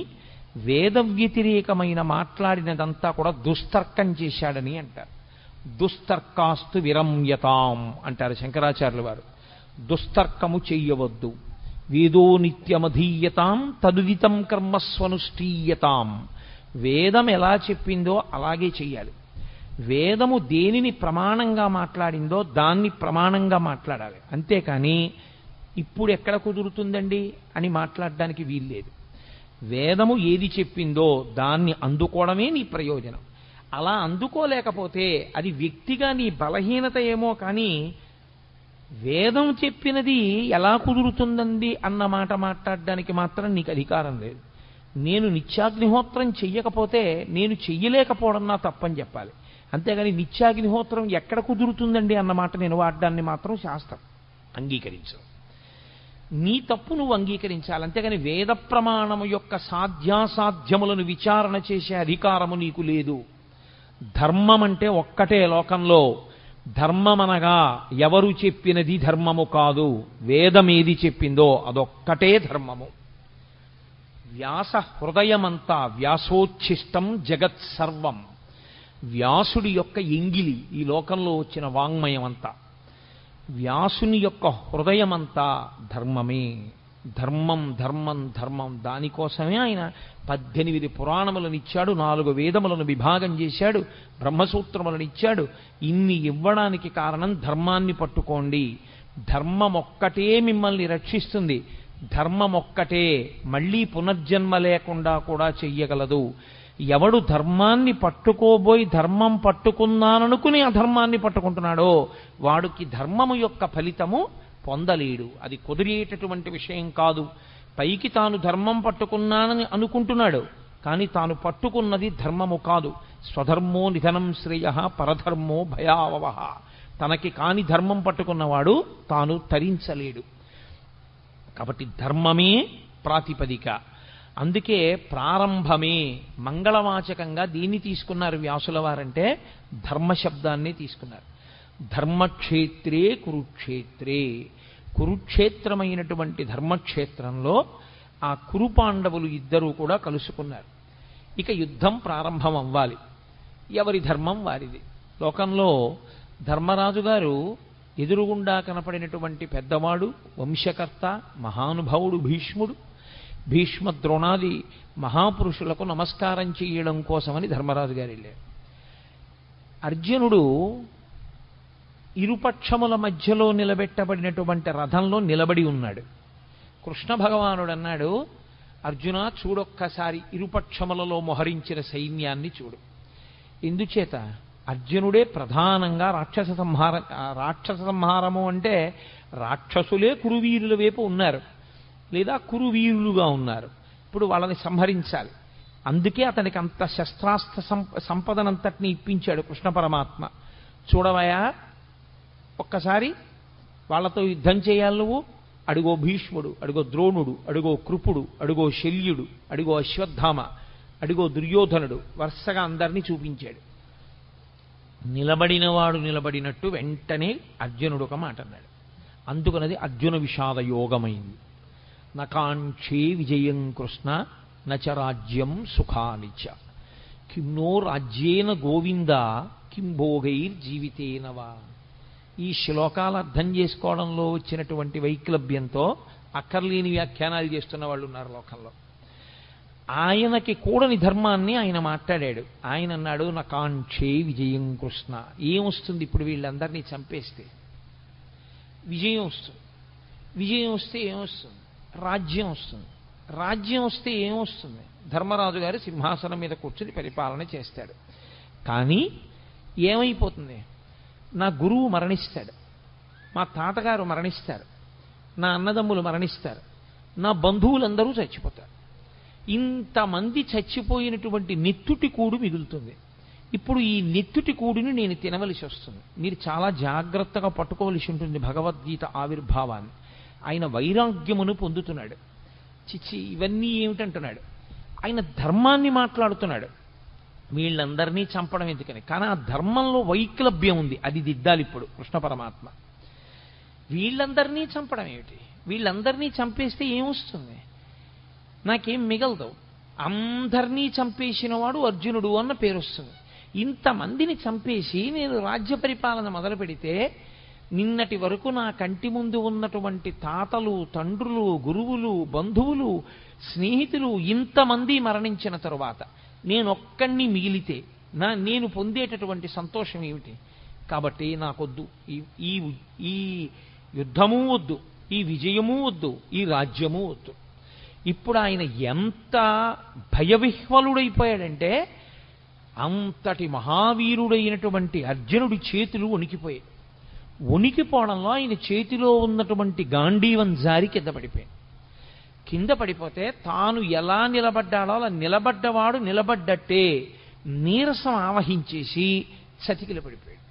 వేద వ్యతిరేకమైన మాట్లాడినదంతా కూడా దుస్తర్కం చేశాడని అంటారు. దుస్తర్కాస్తు విరమ్యతాం అంటారు శంకరాచార్యుల వారు. దుస్తర్కము చెయ్యవద్దు. వేదో నిత్యమధీయతాం తదుదితం కర్మస్వనుష్ఠీయతాం. వేదం ఎలా చెప్పిందో అలాగే చెయ్యాలి. వేదము దేనిని ప్రమాణంగా మాట్లాడిందో దాన్ని ప్రమాణంగా మాట్లాడాలి. అంతేకాని ఇప్పుడు ఎక్కడ కుదురుతుందండి అని మాట్లాడడానికి వీల్లేదు. వేదము ఏది చెప్పిందో దాన్ని అందుకోవడమే నీ ప్రయోజనం. అలా అందుకోలేకపోతే అది వ్యక్తిగా నీ బలహీనత ఏమో కానీ, వేదం చెప్పినది ఎలా కుదురుతుందండి అన్న మాట మాట్లాడడానికి మాత్రం నీకు అధికారం లేదు. నేను నిత్యాగ్నిహోత్రం చెయ్యకపోతే నేను చెయ్యలేకపోవడం నా తప్పని చెప్పాలి. అంతేగాని నిత్యాగ్నిహోత్రం ఎక్కడ కుదురుతుందండి అన్నమాట నేను వాడడాన్ని మాత్రం శాస్త్రం అంగీకరించు. నీ తప్పు నువ్వు అంగీకరించాలి. అంతేగాని వేద ప్రమాణము యొక్క సాధ్యాసాధ్యములను విచారణ చేసే అధికారము నీకు లేదు. ధర్మం అంటే ఒక్కటే లోకంలో. ధర్మమనగా ఎవరు చెప్పినది ధర్మము కాదు, వేదమేది చెప్పిందో అదొక్కటే ధర్మము. వ్యాస హృదయమంతా వ్యాసోచ్ఛిష్టం జగత్ సర్వం. వ్యాసుడి యొక్క ఎంగిలి ఈ లోకంలో వచ్చిన వాంగ్మయం అంతా. వ్యాసుని యొక్క హృదయమంతా ధర్మమే. ధర్మం ధర్మం ధర్మం. దానికోసమే ఆయన 18 పురాణములను ఇచ్చాడు, 4 వేదములను విభాగం చేశాడు, బ్రహ్మసూత్రములను ఇచ్చాడు. ఇన్ని ఇవ్వడానికి కారణం ధర్మాన్ని పట్టుకోండి. ధర్మం ఒక్కటే మిమ్మల్ని రక్షిస్తుంది. ధర్మం ఒక్కటే మళ్ళీ పునర్జన్మ లేకుండా కూడా చెయ్యగలదు. ఎవడు ధర్మాన్ని పట్టుకోబోయి ధర్మం పట్టుకున్నాననుకుని అధర్మాన్ని పట్టుకుంటున్నాడో వాడికి ధర్మము యొక్క ఫలితము పొందలేడు. అది కుదిరేటటువంటి విషయం కాదు. పైకి తాను ధర్మం పట్టుకున్నానని అనుకుంటున్నాడు, కానీ తాను పట్టుకున్నది ధర్మము కాదు. స్వధర్మో నిధనం శ్రేయః పరధర్మో భయావహ. తనకి కాని ధర్మం పట్టుకున్నవాడు తాను తరించలేడు. కాబట్టి ధర్మమే ప్రాతిపదిక. అందుకే ప్రారంభమే మంగళవాచకంగా దీన్ని తీసుకున్నారు వ్యాసుల వారంటే, ధర్మశబ్దాన్ని తీసుకున్నారు. ధర్మక్షేత్రే కురుక్షేత్రే. కురుక్షేత్రమైనటువంటి ధర్మక్షేత్రంలో ఆ కురుపాండవులు ఇద్దరూ కూడా కలుసుకున్నారు. ఇక యుద్ధం ప్రారంభం అవ్వాలి. ఎవరి ధర్మం వారిది. లోకంలో ధర్మరాజు గారు ఎదురుగుండా కనపడినటువంటి పెద్దవాడు, వంశకర్త, మహానుభావుడు భీష్ముడు. భీష్మ ద్రోణాది మహాపురుషులకు నమస్కారం చేయడం కోసమని ధర్మరాజు గారు వెళ్ళారు. అర్జునుడు ఇరుపక్షముల మధ్యలో నిలబెట్టబడినటువంటి రథంలో నిలబడి ఉన్నాడు. కృష్ణ భగవానుడు అన్నాడు, అర్జున చూడొక్కసారి ఇరుపక్షములలో మొహరించిన సైన్యాన్ని చూడు. ఎందుచేత అర్జునుడే ప్రధానంగా రాక్షస సంహారము అంటే రాక్షసులే కురువీరుల వైపు ఉన్నారు, లేదా కురువీరులుగా ఉన్నారు. ఇప్పుడు వాళ్ళని సంహరించాలి. అందుకే అతనికి అంత శస్త్రాస్త్ర సంపదనంతటిని ఇప్పించాడు కృష్ణ పరమాత్మ. చూడవయా, ఒక్కసారి వాళ్ళతో యుద్ధం చేయాలి నువ్వు. అడుగో భీష్ముడు, అడుగో ద్రోణుడు, అడుగో కృపుడు, అడుగో శల్యుడు, అడుగో అశ్వత్థామ, అడుగో దుర్యోధనుడు, వరుసగా అందరినీ చూపించాడు. నిలబడినవాడు నిలబడినట్టు వెంటనే అర్జునుడు ఒక మాట అన్నాడు. అందుకనది అర్జున విషాద యోగమైంది. నకాంక్షే విజయం కృష్ణ నచ రాజ్యం సుఖానిచ కిన్నో రాజ్యేన గోవింద కిం భోగైర్జీవితేనవా. ఈ శ్లోకాలు అర్థం చేసుకోవడంలో వచ్చినటువంటి వైక్లభ్యంతో అక్కర్లేని వ్యాఖ్యానాలు చేస్తున్న వాళ్ళు ఉన్నారు లోకంలో. ఆయనకి కూడని ధర్మాన్ని ఆయన మాట్లాడాడు. ఆయన అన్నాడు, నా కాంక్షే విజయం కృష్ణ. ఏమొస్తుంది ఇప్పుడు వీళ్ళందరినీ చంపేస్తే? విజయం వస్తుంది. విజయం వస్తే ఏమొస్తుంది? రాజ్యం వస్తుంది. రాజ్యం వస్తే ఏమొస్తుంది? ధర్మరాజు గారు సింహాసనం మీద కూర్చుని పరిపాలన చేస్తాడు. కానీ ఏమైపోతుంది? నా గురువు మరణిస్తాడు, మా తాతగారు మరణిస్తారు, నా అన్నదమ్ములు మరణిస్తారు, నా బంధువులందరూ చచ్చిపోతారు. ఇంతమంది చచ్చిపోయినటువంటి నెత్తుటి కూడు మిగులుతుంది. ఇప్పుడు ఈ నెత్తుటి కూడిని నేను తినవలసి వస్తుంది. మీరు చాలా జాగ్రత్తగా పట్టుకోవలసి ఉంటుంది భగవద్గీత ఆవిర్భావాన్ని. ఆయన వైరాగ్యమును పొందుతున్నాడు. చిచ్చి ఇవన్నీ ఏమిటంటున్నాడు? ఆయన ధర్మాన్ని మాట్లాడుతున్నాడు. వీళ్ళందరినీ చంపడం ఎందుకని? కానీ ఆ ధర్మంలో వైక్లభ్యం ఉంది, అది దిద్దాలి ఇప్పుడు కృష్ణ పరమాత్మ. వీళ్ళందరినీ చంపడం ఏమిటి? వీళ్ళందరినీ చంపేస్తే ఏమొస్తుంది? నాకేం మిగలదు. అందరినీ చంపేసిన వాడు అర్జునుడు అన్న పేరు వస్తుంది. ఇంతమందిని చంపేసి నేను రాజ్య పరిపాలన మొదలు పెడితే నిన్నటి వరకు నా కంటి ముందు ఉన్నటువంటి తాతలు, తండ్రులు, గురువులు, బంధువులు, స్నేహితులు ఇంతమంది మరణించిన తరువాత నేనొక్కడిని మిగిలితే నేను పొందేటటువంటి సంతోషం ఏమిటి? కాబట్టి నాకొద్దు ఈ యుద్ధము వద్దు, ఈ విజయము వద్దు, ఈ రాజ్యము వద్దు. ఇప్పుడు ఆయన ఎంత భయవిహ్వలుడైపోయాడంటే అంతటి మహావీరుడైనటువంటి అర్జునుడి చేతులు వణికిపోయాయి. వణికిపోవడంలో ఆయన చేతిలో ఉన్నటువంటి గాంధీవం జారి కింద పడిపోయాడు. కింద పడిపోతే తాను ఎలా నిలబడ్డాడో అలా నిలబడ్డవాడు నిలబడ్డట్టే నీరసం ఆవహించేసి చతికిల పడిపోయాడు.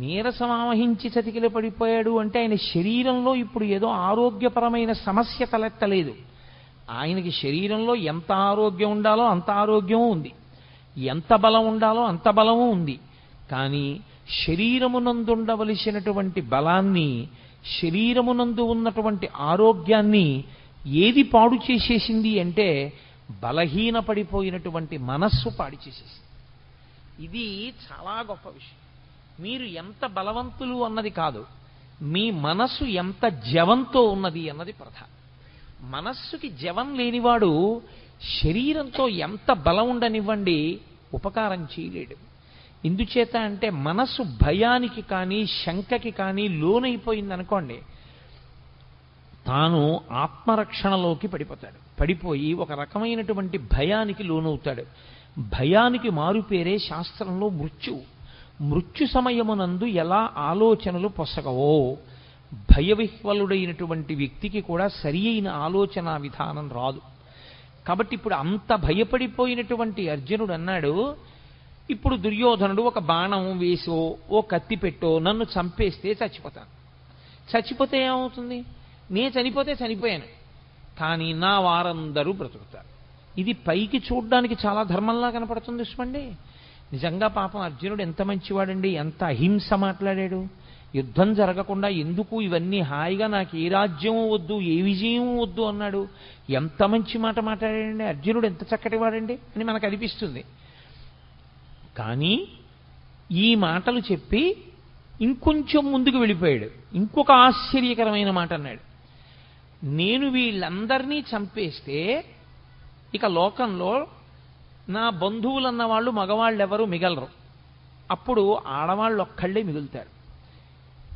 నీరసం ఆవహించి చతికిల పడిపోయాడు అంటే ఆయన శరీరంలో ఇప్పుడు ఏదో ఆరోగ్యపరమైన సమస్య తలెత్తలేదు. ఆయనకి శరీరంలో ఎంత ఆరోగ్యం ఉండాలో అంత ఆరోగ్యము ఉంది, ఎంత బలం ఉండాలో అంత బలము ఉంది. కానీ శరీరమునందుండవలసినటువంటి బలాన్ని, శరీరమునందు ఉన్నటువంటి ఆరోగ్యాన్ని ఏది పాడు చేసేసింది అంటే బలహీనపడిపోయినటువంటి మనస్సు పాడు చేసేసింది. ఇది చాలా గొప్ప విషయం. మీరు ఎంత బలవంతులు అన్నది కాదు, మీ మనస్సు ఎంత జవంతో ఉన్నది అన్నది ప్రధానం. మనస్సుకి జవం లేనివాడు శరీరంతో ఎంత బలం ఉండనివ్వండి ఉపకారం చేయలేడు. ఎందుచేత అంటే మనస్సు భయానికి కానీ శంకకి కానీ లోనైపోయిందనుకోండి, తాను ఆత్మరక్షణలోకి పడిపోతాడు. పడిపోయి ఒక రకమైనటువంటి భయానికి లోనవుతాడు. భయానికి మారుపేరే శాస్త్రంలో మృత్యు. మృత్యు సమయమునందు ఎలా ఆలోచనలు పొసగవో భయవిహ్వలుడైనటువంటి వ్యక్తికి కూడా సరి అయిన ఆలోచన విధానం రాదు. కాబట్టి ఇప్పుడు అంత భయపడిపోయినటువంటి అర్జునుడు అన్నాడు, ఇప్పుడు దుర్యోధనుడు ఒక బాణం వేసో ఓ కత్తి పెట్టో నన్ను చంపేస్తే చచ్చిపోతాను. చచ్చిపోతే ఏమవుతుంది? నేను చనిపోతే చనిపోయాను, కానీ నా వారందరూ బ్రతుకుతారు. ఇది పైకి చూడ్డానికి చాలా ధర్మంలా కనపడుతుంది చూసుకోండి. నిజంగా పాపం అర్జునుడు ఎంత మంచివాడండి, ఎంత అహింస మాట్లాడాడు. యుద్ధం జరగకుండా ఎందుకు ఇవన్నీ హాయిగా నాకు ఏ రాజ్యము వద్దు, ఏ విజయం వద్దు అన్నాడు. ఎంత మంచి మాట మాట్లాడాడండి అర్జునుడు, ఎంత చక్కటి వాడండి అని మనకు అనిపిస్తుంది. కానీ ఈ మాటలు చెప్పి ఇంకొంచెం ముందుకు వెళ్ళిపోయాడు. ఇంకొక ఆశ్చర్యకరమైన మాట అన్నాడు. నేను వీళ్ళందరినీ చంపేస్తే ఇక లోకంలో నా బంధువులన్న వాళ్ళు మగవాళ్ళు ఎవరు మిగలరు, అప్పుడు ఆడవాళ్ళు ఒక్కళ్ళే మిగులుతారు.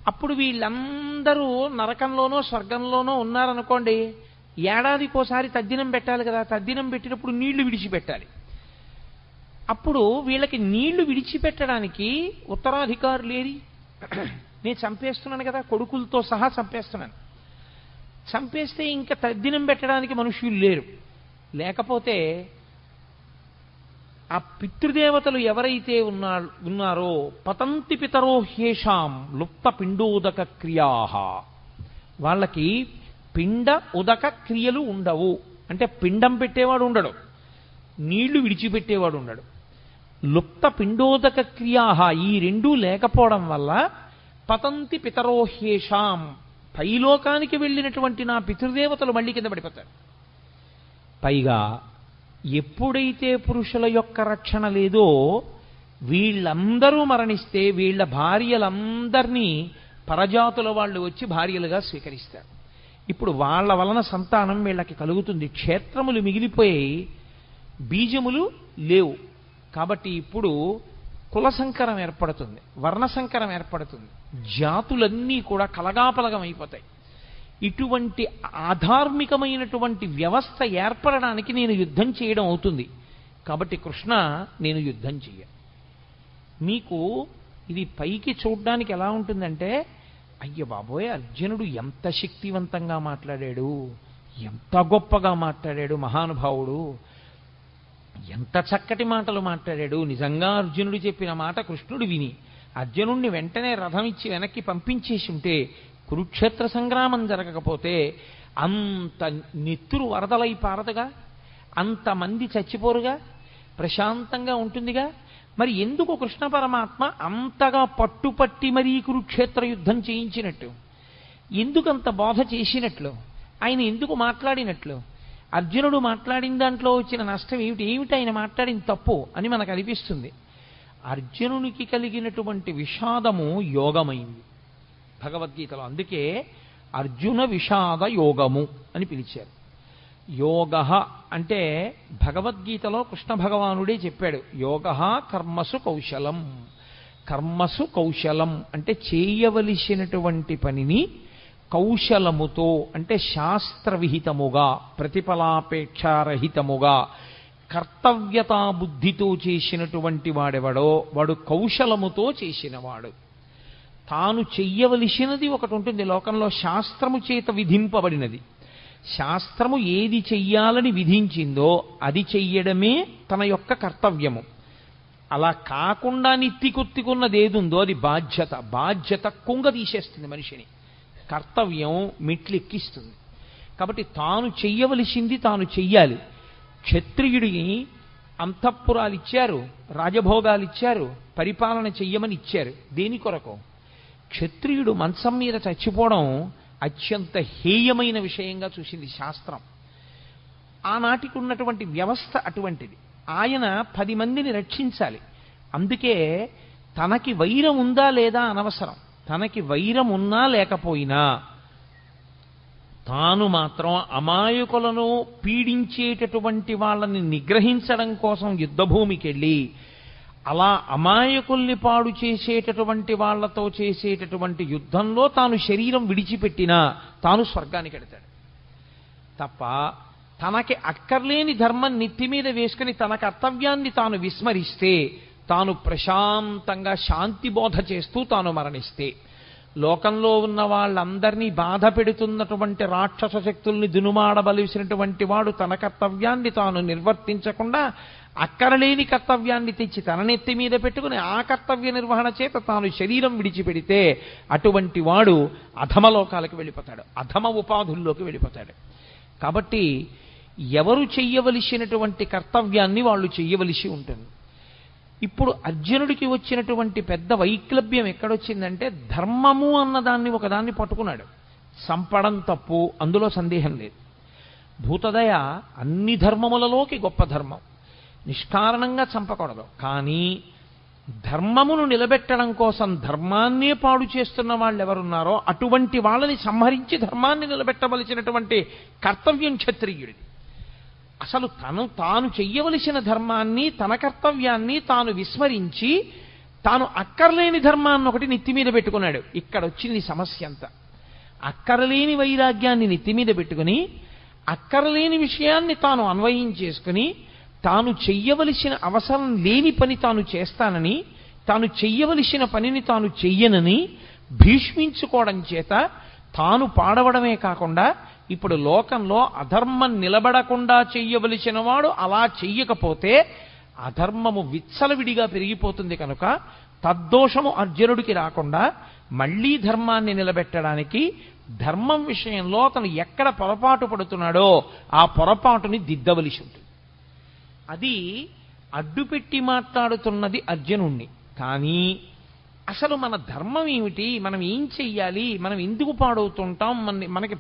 అప్పుడు వీళ్ళందరూ నరకంలోనో స్వర్గంలోనో ఉన్నారనుకోండి, ఏడాదికోసారి తద్దినం పెట్టాలి కదా. తద్దినం పెట్టినప్పుడు నీళ్లు విడిచిపెట్టాలి. అప్పుడు వీళ్ళకి నీళ్లు విడిచిపెట్టడానికి ఉత్తరాధికారులు ఏరి? నేను చంపేస్తున్నాను కదా, కొడుకులతో సహా చంపేస్తున్నాను. చంపేస్తే ఇంకా తద్దినం పెట్టడానికి మనుష్యులు లేరు. లేకపోతే ఆ పితృదేవతలు ఎవరైతే ఉన్నారో పతంతి పితరో హ్యేషాం లుప్త పిండోదక క్రియా, వాళ్ళకి పిండ ఉదక క్రియలు ఉండవు. అంటే పిండం పెట్టేవాడు ఉండడు, నీళ్లు విడిచిపెట్టేవాడు ఉండడు. లుప్త పిండోదక క్రియా, ఈ రెండూ లేకపోవడం వల్ల పతంతి పితరో హ్యేషాం, పైలోకానికి వెళ్ళినటువంటి నా పితృదేవతలు మళ్ళీ కింద పడిపోతారు. పైగా ఎప్పుడైతే పురుషుల యొక్క రక్షణ లేదో వీళ్ళందరూ మరణిస్తే వీళ్ళ భార్యలందరినీ పరజాతుల వాళ్ళు వచ్చి భార్యలుగా స్వీకరిస్తారు. ఇప్పుడు వాళ్ళ వలన సంతానం వీళ్ళకి కలుగుతుంది. క్షేత్రములు మిగిలిపోయి బీజములు లేవు. కాబట్టి ఇప్పుడు కుల సంకరం ఏర్పడుతుంది, వర్ణ సంకరం ఏర్పడుతుంది, జాతులన్నీ కూడా కలగాపలగం అయిపోతాయి. ఇటువంటి ఆధార్మికమైనటువంటి వ్యవస్థ ఏర్పడడానికి నేను యుద్ధం చేయడం అవుతుంది. కాబట్టి కృష్ణ, నేను యుద్ధం చెయ్య. మీకు ఇది పైకి చూడ్డానికి ఎలా ఉంటుందంటే, అయ్య బాబోయ్, అర్జునుడు ఎంత శక్తివంతంగా మాట్లాడాడు, ఎంత గొప్పగా మాట్లాడాడు మహానుభావుడు, ఎంత చక్కటి మాటలు మాట్లాడాడు. నిజంగా అర్జునుడు చెప్పిన మాట కృష్ణుడు విని అర్జునుడిని వెంటనే రథం ఇచ్చి వెనక్కి పంపించేసి ఉంటే, కురుక్షేత్ర సంగ్రామం జరగకపోతే అంత నెత్తురు వరదలై పారదుగా, అంతమంది చచ్చిపోరుగా, ప్రశాంతంగా ఉంటుందిగా. మరి ఎందుకు కృష్ణ పరమాత్మ అంతగా పట్టుపట్టి మరీ కురుక్షేత్ర యుద్ధం చేయించినట్టు, ఎందుకంత బోధ చేసినట్లు, ఆయన ఎందుకు మాట్లాడినట్లు? అర్జునుడు మాట్లాడిన దాంట్లో వచ్చిన నష్టం ఏమిటి, ఏమిటి ఆయన మాట్లాడిన తప్పు అని మనకు అనిపిస్తుంది. అర్జునునికి కలిగినటువంటి విషాదము యోగమైంది భగవద్గీతలో. అందుకే అర్జున విషాద యోగము అని పిలిచారు. యోగ అంటే భగవద్గీతలో కృష్ణ భగవానుడే చెప్పాడు, యోగ కర్మసు కౌశలం. కర్మసు కౌశలం అంటే చేయవలసినటువంటి పనిని కౌశలముతో, అంటే శాస్త్రవిహితముగా, ప్రతిఫలాపేక్షారహితముగా, కర్తవ్యతా బుద్ధితో చేసినటువంటి వాడెవడో వాడు కౌశలముతో చేసినవాడు. తాను చెయ్యవలసినది ఒకటి ఉంటుంది లోకంలో, శాస్త్రము చేత విధింపబడినది. శాస్త్రము ఏది చెయ్యాలని విధించిందో అది చెయ్యడమే తన యొక్క కర్తవ్యము. అలా కాకుండా నిత్తికొత్తికున్నది ఏదుందో అది బాధ్యత. బాధ్యత కుంగ తీసేస్తుంది మనిషిని, కర్తవ్యం మెట్లెక్కిస్తుంది. కాబట్టి తాను చెయ్యవలసింది తాను చెయ్యాలి. క్షత్రియుడిని అంతఃపురాలు ఇచ్చారు, రాజభోగాలు ఇచ్చారు, పరిపాలన చెయ్యమని ఇచ్చారు. దేని కొరకు? క్షత్రియుడు మంచం మీద చచ్చిపోవడం అత్యంత హేయమైన విషయంగా చూసింది శాస్త్రం. ఆనాటికి ఉన్నటువంటి వ్యవస్థ అటువంటిది. ఆయన 10 మందిని రక్షించాలి. అందుకే తనకి వైరం ఉందా లేదా అనవసరం, తనకి వైరం ఉన్నా లేకపోయినా తాను మాత్రం అమాయకులను పీడించేటటువంటి వాళ్ళని నిగ్రహించడం కోసం యుద్ధభూమికి వెళ్ళి అలా అమాయకుల్ని పాడు చేసేటటువంటి వాళ్లతో చేసేటటువంటి యుద్ధంలో తాను శరీరం విడిచిపెట్టినా తాను స్వర్గానికి వెడతాడు తప్ప, తనకి అక్కర్లేని ధర్మం నెత్తి మీద వేసుకుని తన కర్తవ్యాన్ని తాను విస్మరిస్తే, తాను ప్రశాంతంగా శాంతి బోధ చేస్తూ తాను మరణిస్తే, లోకంలో ఉన్న వాళ్ళందరినీ బాధ పెడుతున్నటువంటి రాక్షస శక్తుల్ని దునుమాడవలసినటువంటి వాడు తన కర్తవ్యాన్ని తాను నిర్వర్తించకుండా అక్కరలేని కర్తవ్యాన్ని తెచ్చి తన నెత్తి మీద పెట్టుకుని ఆ కర్తవ్య నిర్వహణ చేత తాను శరీరం విడిచిపెడితే అటువంటి వాడు అధమలోకాలకు వెళ్ళిపోతాడు, అధమ ఉపాధుల్లోకి వెళ్ళిపోతాడు. కాబట్టి ఎవరు చెయ్యవలసినటువంటి కర్తవ్యాన్ని వాళ్ళు చెయ్యవలసి ఉంటుంది. ఇప్పుడు అర్జునుడికి వచ్చినటువంటి పెద్ద వైక్లభ్యం ఎక్కడొచ్చిందంటే, ధర్మము అన్నదాన్ని ఒకదాన్ని పట్టుకున్నాడు. చంపడం తప్పు, అందులో సందేహం లేదు. భూతదయ అన్ని ధర్మములలోకి గొప్ప ధర్మం, నిష్కారణంగా చంపకూడదు. కానీ ధర్మమును నిలబెట్టడం కోసం ధర్మాన్నే పాడు చేస్తున్న వాళ్ళు ఎవరున్నారో అటువంటి వాళ్ళని సంహరించి ధర్మాన్ని నిలబెట్టవలసినటువంటి కర్తవ్యం క్షత్రియుడిది. అసలు తాను చెయ్యవలసిన ధర్మాన్ని, తన కర్తవ్యాన్ని తాను విస్మరించి తాను అక్కర్లేని ధర్మాన్ని ఒకటి నెత్తి మీద పెట్టుకున్నాడు. ఇక్కడ వచ్చింది సమస్య అంతా. అక్కరలేని వైరాగ్యాన్ని నెత్తి మీద పెట్టుకుని అక్కరలేని విషయాన్ని తాను అన్వయం చేసుకుని తాను చెయ్యవలసిన అవసరం లేని పని తాను చేస్తానని, తాను చెయ్యవలసిన పనిని తాను చెయ్యనని భీష్మించుకోవడం చేత తాను పాడవడమే కాకుండా ఇప్పుడు లోకంలో అధర్మం నిలబడకుండా చెయ్యవలసిన వాడు అలా చెయ్యకపోతే అధర్మము విచ్చలవిడిగా పెరిగిపోతుంది. కనుక తద్దోషము అర్జునుడికి రాకుండా మళ్లీ ధర్మాన్ని నిలబెట్టడానికి ధర్మం విషయంలో అతను ఎక్కడ పొరపాటు పడుతున్నాడో ఆ పొరపాటుని దిద్దవలసి ఉంటుంది. అది అడ్డుపెట్టి మాట్లాడుతున్నది అర్జునుణ్ణి. కానీ అసలు మన ధర్మం ఏమిటి, మనం ఏం చెయ్యాలి, మనం ఎందుకు పాడవుతుంటాం, మనకి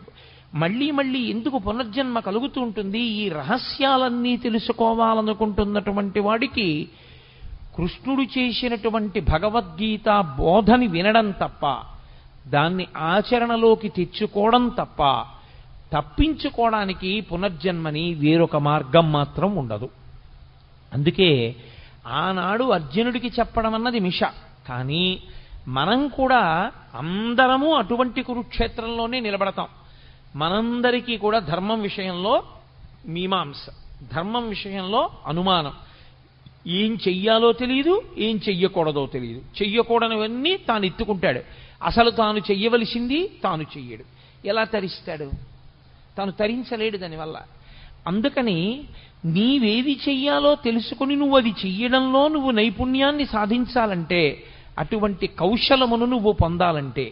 మళ్ళీ మళ్ళీ ఎందుకు పునర్జన్మ కలుగుతూ ఉంటుంది, ఈ రహస్యాలన్నీ తెలుసుకోవాలనుకుంటున్నటువంటి వాడికి కృష్ణుడు చేసినటువంటి భగవద్గీత బోధని వినడం తప్ప, దాన్ని ఆచరణలోకి తెచ్చుకోవడం తప్ప తప్పించుకోవడానికి పునర్జన్మని వేరొక మార్గం మాత్రం ఉండదు. అందుకే ఆనాడు అర్జునుడికి చెప్పడం అన్నది మిష. కానీ మనం కూడా అందరము అటువంటి కురుక్షేత్రంలోనే నిలబడతాం. మనందరికీ కూడా ధర్మం విషయంలో మీమాంస, ధర్మం విషయంలో అనుమానం. ఏం చెయ్యాలో తెలియదు, ఏం చెయ్యకూడదో తెలియదు. చెయ్యకూడనివన్నీ తాను ఎత్తుకుంటాడు. అసలు తాను చెయ్యవలసింది తాను చెయ్యడు. ఎలా తరిస్తాడు? తాను తరించలేడు దానివల్ల. అందుకని నీవేది చెయ్యాలో తెలుసుకుని నువ్వు అది చెయ్యడంలో నువ్వు నైపుణ్యాన్ని సాధించాలంటే, అటువంటి కౌశలమును నువ్వు పొందాలంటే,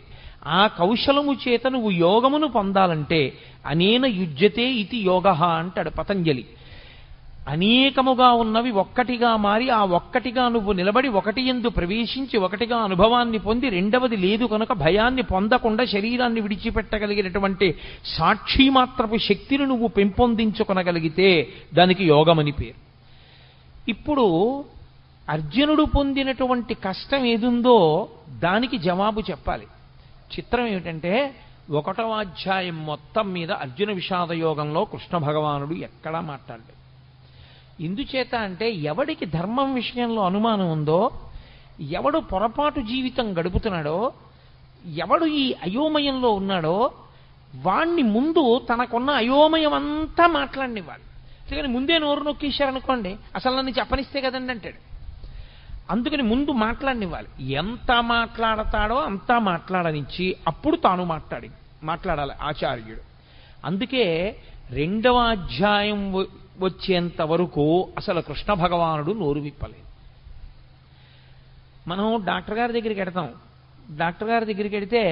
ఆ కౌశలము చేత నువ్వు యోగమును పొందాలంటే అనేన యుజ్యతే ఇతి యోగః అంటాడు పతంజలి. అనేకముగా ఉన్నవి ఒక్కటిగా మారి ఆ ఒక్కటిగా నువ్వు నిలబడి ఒకటి యందు ప్రవేశించి ఒకటిగా అనుభవాన్ని పొంది రెండవది లేదు కనుక భయాన్ని పొందకుండా శరీరాన్ని విడిచిపెట్టగలిగినటువంటి సాక్షి మాత్రపు శక్తిని నువ్వు పెంపొందించుకొనగలిగితే దానికి యోగమని పేరు. ఇప్పుడు అర్జునుడు పొందినటువంటి కష్టం ఏదుందో దానికి జవాబు చెప్పాలి. చిత్రం ఏమిటంటే 1వ అధ్యాయం మొత్తం మీద అర్జున విషాద యోగంలో కృష్ణ భగవానుడు ఎక్కడా మాట్లాడలేదు. ఎందుచేత అంటే ఎవడికి ధర్మం విషయంలో అనుమానం ఉందో, ఎవడు పొరపాటు జీవితం గడుపుతున్నాడో, ఎవడు ఈ అయోమయంలో ఉన్నాడో వాణ్ణి ముందు తనకున్న అయోమయం అంతా మాట్లాడినివ్వాలి. అందుకని ముందే నోరు నొక్కేశారనుకోండి, అసలు నన్ను చెప్పనిస్తే కదండి అంటాడు. అందుకని ముందు మాట్లాడనివ్వాలి. ఎంత మాట్లాడతాడో అంతా మాట్లాడనిచ్చి అప్పుడు తాను మాట్లాడాలి ఆచార్యుడు. అందుకే 2వ అధ్యాయం వచ్చేంత వరకు అసలు కృష్ణ భగవానుడు నోరు విప్పలేదు. మనం డాక్టర్ గారి దగ్గరికి వెడతాం. డాక్టర్ గారి దగ్గరికి వెడితే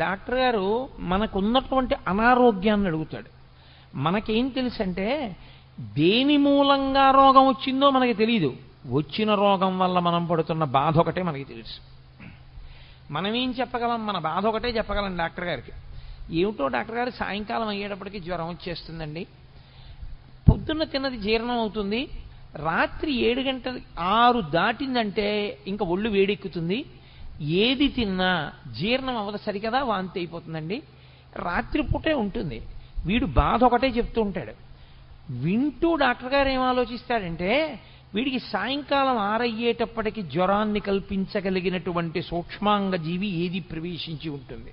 డాక్టర్ గారు మనకున్నటువంటి అనారోగ్యాన్ని అడుగుతాడు. మనకేం తెలుసు అంటే దేని మూలంగా రోగం వచ్చిందో మనకి తెలియదు. వచ్చిన రోగం వల్ల మనం పడుతున్న బాధ ఒకటే మనకి తెలుసు. మనమేం చెప్పగలం? మన బాధ ఒకటే చెప్పగలం డాక్టర్ గారికి. ఏమిటో డాక్టర్ గారు సాయంకాలం అయ్యేటప్పటికి జ్వరం వచ్చేస్తుందండి, పొద్దున్న తిన్నది జీర్ణం అవుతుంది, రాత్రి 7 గంటలు 6 దాటిందంటే ఇంకా ఒళ్ళు వేడెక్కుతుంది, ఏది తిన్నా జీర్ణం అవ్వదు, సరికదా వాంతి అయిపోతుందండి, రాత్రిపూటే ఉంటుంది. వీడు బాధ ఒకటే చెప్తూ ఉంటాడు. వింటూ డాక్టర్ గారు ఏం ఆలోచిస్తాడంటే వీడికి సాయంకాలం 6 అయ్యేటప్పటికి జ్వరాన్ని కల్పించగలిగినటువంటి సూక్ష్మాంగ జీవి ఏది ప్రవేశించి ఉంటుంది,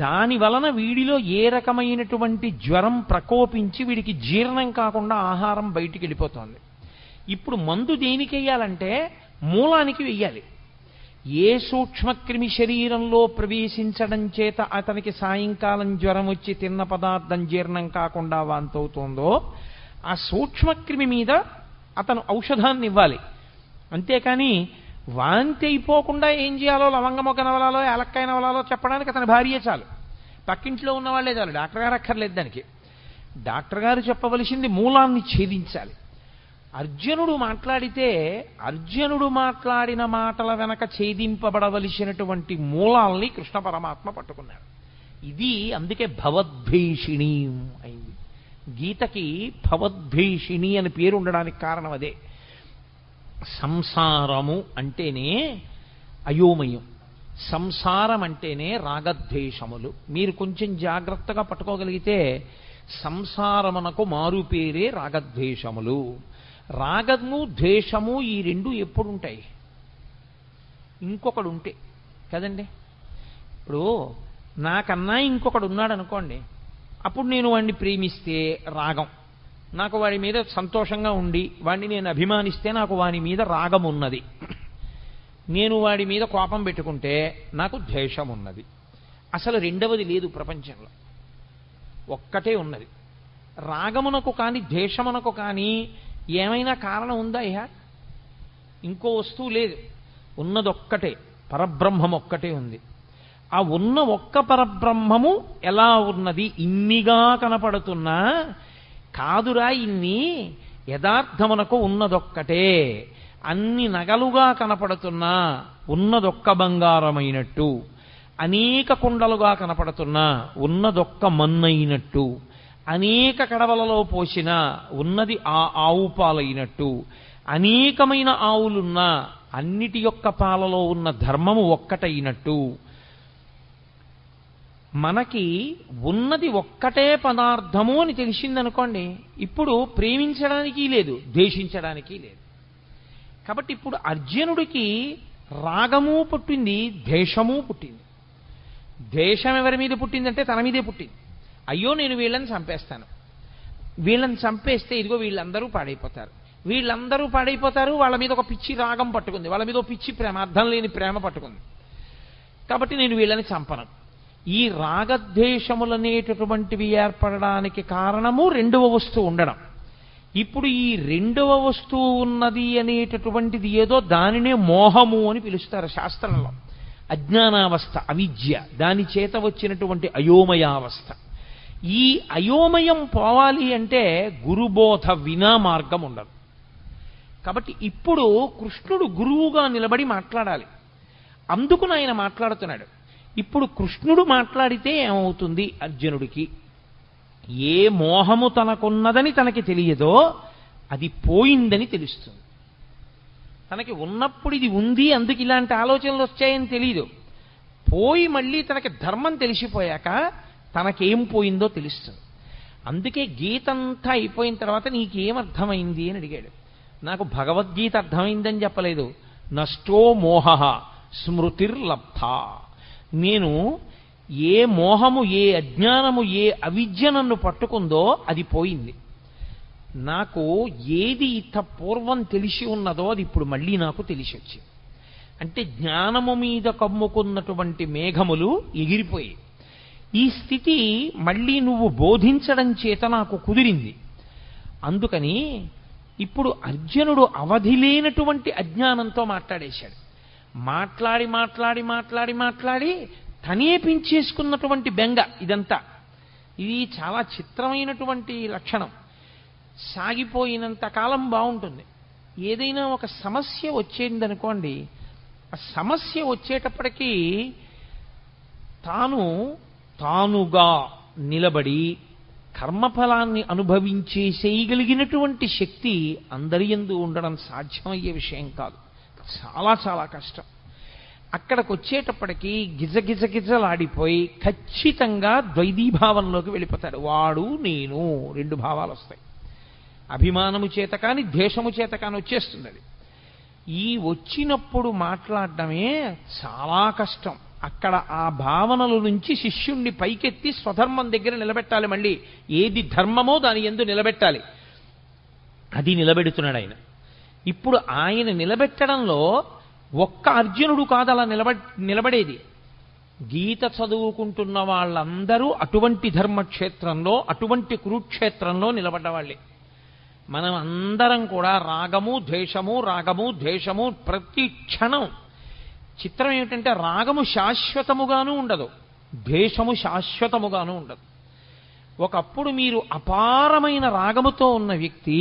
దాని వలన వీడిలో ఏ రకమైనటువంటి జ్వరం ప్రకోపించి వీడికి జీర్ణం కాకుండా ఆహారం బయటికి వెళ్ళిపోతుంది. ఇప్పుడు మందు దేనికి వెయ్యాలంటే మూలానికి వెయ్యాలి. ఏ సూక్ష్మక్రిమి శరీరంలో ప్రవేశించడం చేత అతనికి సాయంకాలం జ్వరం వచ్చి తిన్న పదార్థం జీర్ణం కాకుండా వాంతవుతోందో ఆ సూక్ష్మక్రిమి మీద అతను ఔషధాన్ని ఇవ్వాలి. అంతేకాని వాంతి అయిపోకుండా ఏం చేయాలో లవంగమొగ్గ నవలాలో ఏలక్కాయ నవలాలో చెప్పడానికి అతని భార్యే చాలు, పక్కింట్లో ఉన్న వాళ్ళే చాలు, డాక్టర్ గారు అక్కర్లేదు దానికి. డాక్టర్ గారు చెప్పవలసింది మూలాన్ని ఛేదించాలి. అర్జునుడు మాట్లాడితే అర్జునుడు మాట్లాడిన మాటల వెనక ఛేదింపబడవలసినటువంటి మూలాల్ని కృష్ణ పరమాత్మ పట్టుకున్నాడు. ఇది అందుకే భవద్భీషిణి అయింది. గీతకి భవద్భీషిణి అని పేరు ఉండడానికి కారణం అదే. సంసారము అంటేనే అయోమయం, సంసారం అంటేనే రాగద్వేషములు. మీరు కొంచెం జాగ్రత్తగా పట్టుకోగలిగితే సంసారమునకు మారు పేరే రాగద్వేషములు. రాగము ద్వేషము ఈ రెండు ఎప్పుడుంటాయి? ఇంకొకడు ఉంటే కదండి. ఇప్పుడు నాకన్నా ఇంకొకడు ఉన్నాడు అనుకోండి, అప్పుడు నేను వాడిని ప్రేమిస్తే రాగం, నాకు వాడి మీద సంతోషంగా ఉండి వాడిని నేను అభిమానిస్తే నాకు వాడి మీద రాగం ఉన్నది. నేను వాడి మీద కోపం పెట్టుకుంటే నాకు ద్వేషం ఉన్నది. అసలు రెండవది లేదు ప్రపంచంలో, ఒక్కటే ఉన్నది. రాగమునకు కానీ ద్వేషమునకు కానీ ఏమైనా కారణం ఉందా? ఇంకో వస్తువు లేదు, ఉన్నదొక్కటే, పరబ్రహ్మం ఒక్కటే ఉంది. ఆ ఉన్న ఒక్క పరబ్రహ్మము ఎలా ఉన్నది? ఇన్నిగా కనపడుతున్నా కాదురా, ఇన్ని యథార్థమునకు ఉన్నదొక్కటే. అన్ని నగలుగా కనపడుతున్నా ఉన్నదొక్క బంగారమైనట్టు, అనేక కుండలుగా కనపడుతున్నా ఉన్నదొక్క మన్నైనట్టు, అనేక కడవలలో పోసిన ఉన్నది ఆ ఆవు పాలైనట్టు, అనేకమైన ఆవులున్నా అన్నిటి యొక్క పాలలో ఉన్న ధర్మము ఒక్కటైనట్టు, మనకి ఉన్నది ఒక్కటే పదార్థము అని తెలిసిందనుకోండి, ఇప్పుడు ప్రేమించడానికి లేదు, ద్వేషించడానికి లేదు. కాబట్టి ఇప్పుడు అర్జునుడికి రాగము పుట్టింది, ద్వేషము పుట్టింది. ద్వేషం ఎవరి మీద పుట్టిందంటే తన మీదే పుట్టింది. అయ్యో నేను వీళ్ళని చంపేస్తాను, వీళ్ళని చంపేస్తే ఇదిగో వీళ్ళందరూ పాడైపోతారు, వీళ్ళందరూ పాడైపోతారు, వాళ్ళ మీద ఒక పిచ్చి రాగం పట్టుకుంది, వాళ్ళ మీద ఒక పిచ్చి ప్రేమ, అర్థం లేని ప్రేమ పట్టుకుంది, కాబట్టి నేను వీళ్ళని చంపను. ఈ రాగద్వేషములనేటటువంటివి ఏర్పడడానికి కారణము రెండవ వస్తువు ఉండడం. ఇప్పుడు ఈ రెండవ వస్తువు ఉన్నది అనేటటువంటిది ఏదో, దానినే మోహము అని పిలుస్తారు శాస్త్రంలో. అజ్ఞానావస్థ, అవిద్య, దాని చేత వచ్చినటువంటి అయోమయావస్థ. ఈ అయోమయం పోవాలి అంటే గురుబోధ వినా మార్గం ఉండదు. కాబట్టి ఇప్పుడు కృష్ణుడు గురువుగా నిలబడి మాట్లాడాలి. అందుకు ఆయన మాట్లాడుతున్నాడు. ఇప్పుడు కృష్ణుడు మాట్లాడితే ఏమవుతుంది? అర్జునుడికి ఏ మోహము తనకున్నదని తనకి తెలియదో అది పోయిందని తెలుస్తుంది. తనకి ఉన్నప్పుడు ఇది ఉంది, అందుకు ఇలాంటి ఆలోచనలు వచ్చాయని తెలియదు. పోయి మళ్ళీ తనకి ధర్మం తెలిసిపోయాక తనకేం పోయిందో తెలుస్తుంది. అందుకే గీత అంతా అయిపోయిన తర్వాత నీకేమర్థమైంది అని అడిగాడు. నాకు భగవద్గీత అర్థమైందని చెప్పలేదు. నష్టో మోహ స్మృతిర్లబ్ధ. నేను ఏ మోహము, ఏ అజ్ఞానము, ఏ అవిద్య నన్ను పట్టుకుందో అది పోయింది. నాకు ఏది ఇంత పూర్వం తెలిసి ఉన్నదో అది ఇప్పుడు మళ్ళీ నాకు తెలిసి వచ్చింది. అంటే జ్ఞానము మీద కమ్ముకున్నటువంటి మేఘములు ఎగిరిపోయి ఈ స్థితి మళ్ళీ నువ్వు బోధించడం చేత నాకు కుదిరింది. అందుకని ఇప్పుడు అర్జునుడు అవధి లేనటువంటి అజ్ఞానంతో మాట్లాడేశాడు. మాట్లాడి మాట్లాడి మాట్లాడి మాట్లాడి తనే పెంచేసుకున్నటువంటి బెంగ ఇదంతా. ఇది చాలా చిత్రమైనటువంటి లక్షణం. సాగిపోయినంత కాలం బాగుంటుంది. ఏదైనా ఒక సమస్య వచ్చేందనుకోండి, ఆ సమస్య వచ్చేటప్పటికీ తానుగా నిలబడి కర్మఫలాన్ని అనుభవించేసేయగలిగినటువంటి శక్తి అందరి యందు ఉండడం సాధ్యమయ్యే విషయం కాదు. చాలా చాలా కష్టం. అక్కడికి వచ్చేటప్పటికీ గిజగిజగిజలాడిపోయి ఖచ్చితంగా ద్వైతీభావంలోకి వెళ్ళిపోతాడు. వాడు నేను రెండు భావాలు వస్తాయి. అభిమానము చేత కానీ ద్వేషము చేత కానీ వచ్చేస్తుంది అది. ఈ వచ్చినప్పుడు మాట్లాడడమే చాలా కష్టం. అక్కడ ఆ భావనల నుంచి శిష్యుణ్ణి పైకెత్తి స్వధర్మం దగ్గర నిలబెట్టాలి. మళ్ళీ ఏది ధర్మమో దాని యందు నిలబెట్టాలి. అది నిలబెడుతున్నాడు ఆయన. ఇప్పుడు ఆయన నిలబెట్టడంలో ఒక్క అర్జునుడు కాదు అలా నిలబడేది. గీత చదువుకుంటున్న వాళ్ళందరూ అటువంటి ధర్మక్షేత్రంలో, అటువంటి కురుక్షేత్రంలో నిలబడ్డవాళ్ళే. మనం అందరం కూడా రాగము ద్వేషము ప్రతి క్షణం. చిత్రం ఏమిటంటే రాగము శాశ్వతముగానూ ఉండదు, ద్వేషము శాశ్వతముగానూ ఉండదు. ఒకప్పుడు మీరు అపారమైన రాగముతో ఉన్న వ్యక్తి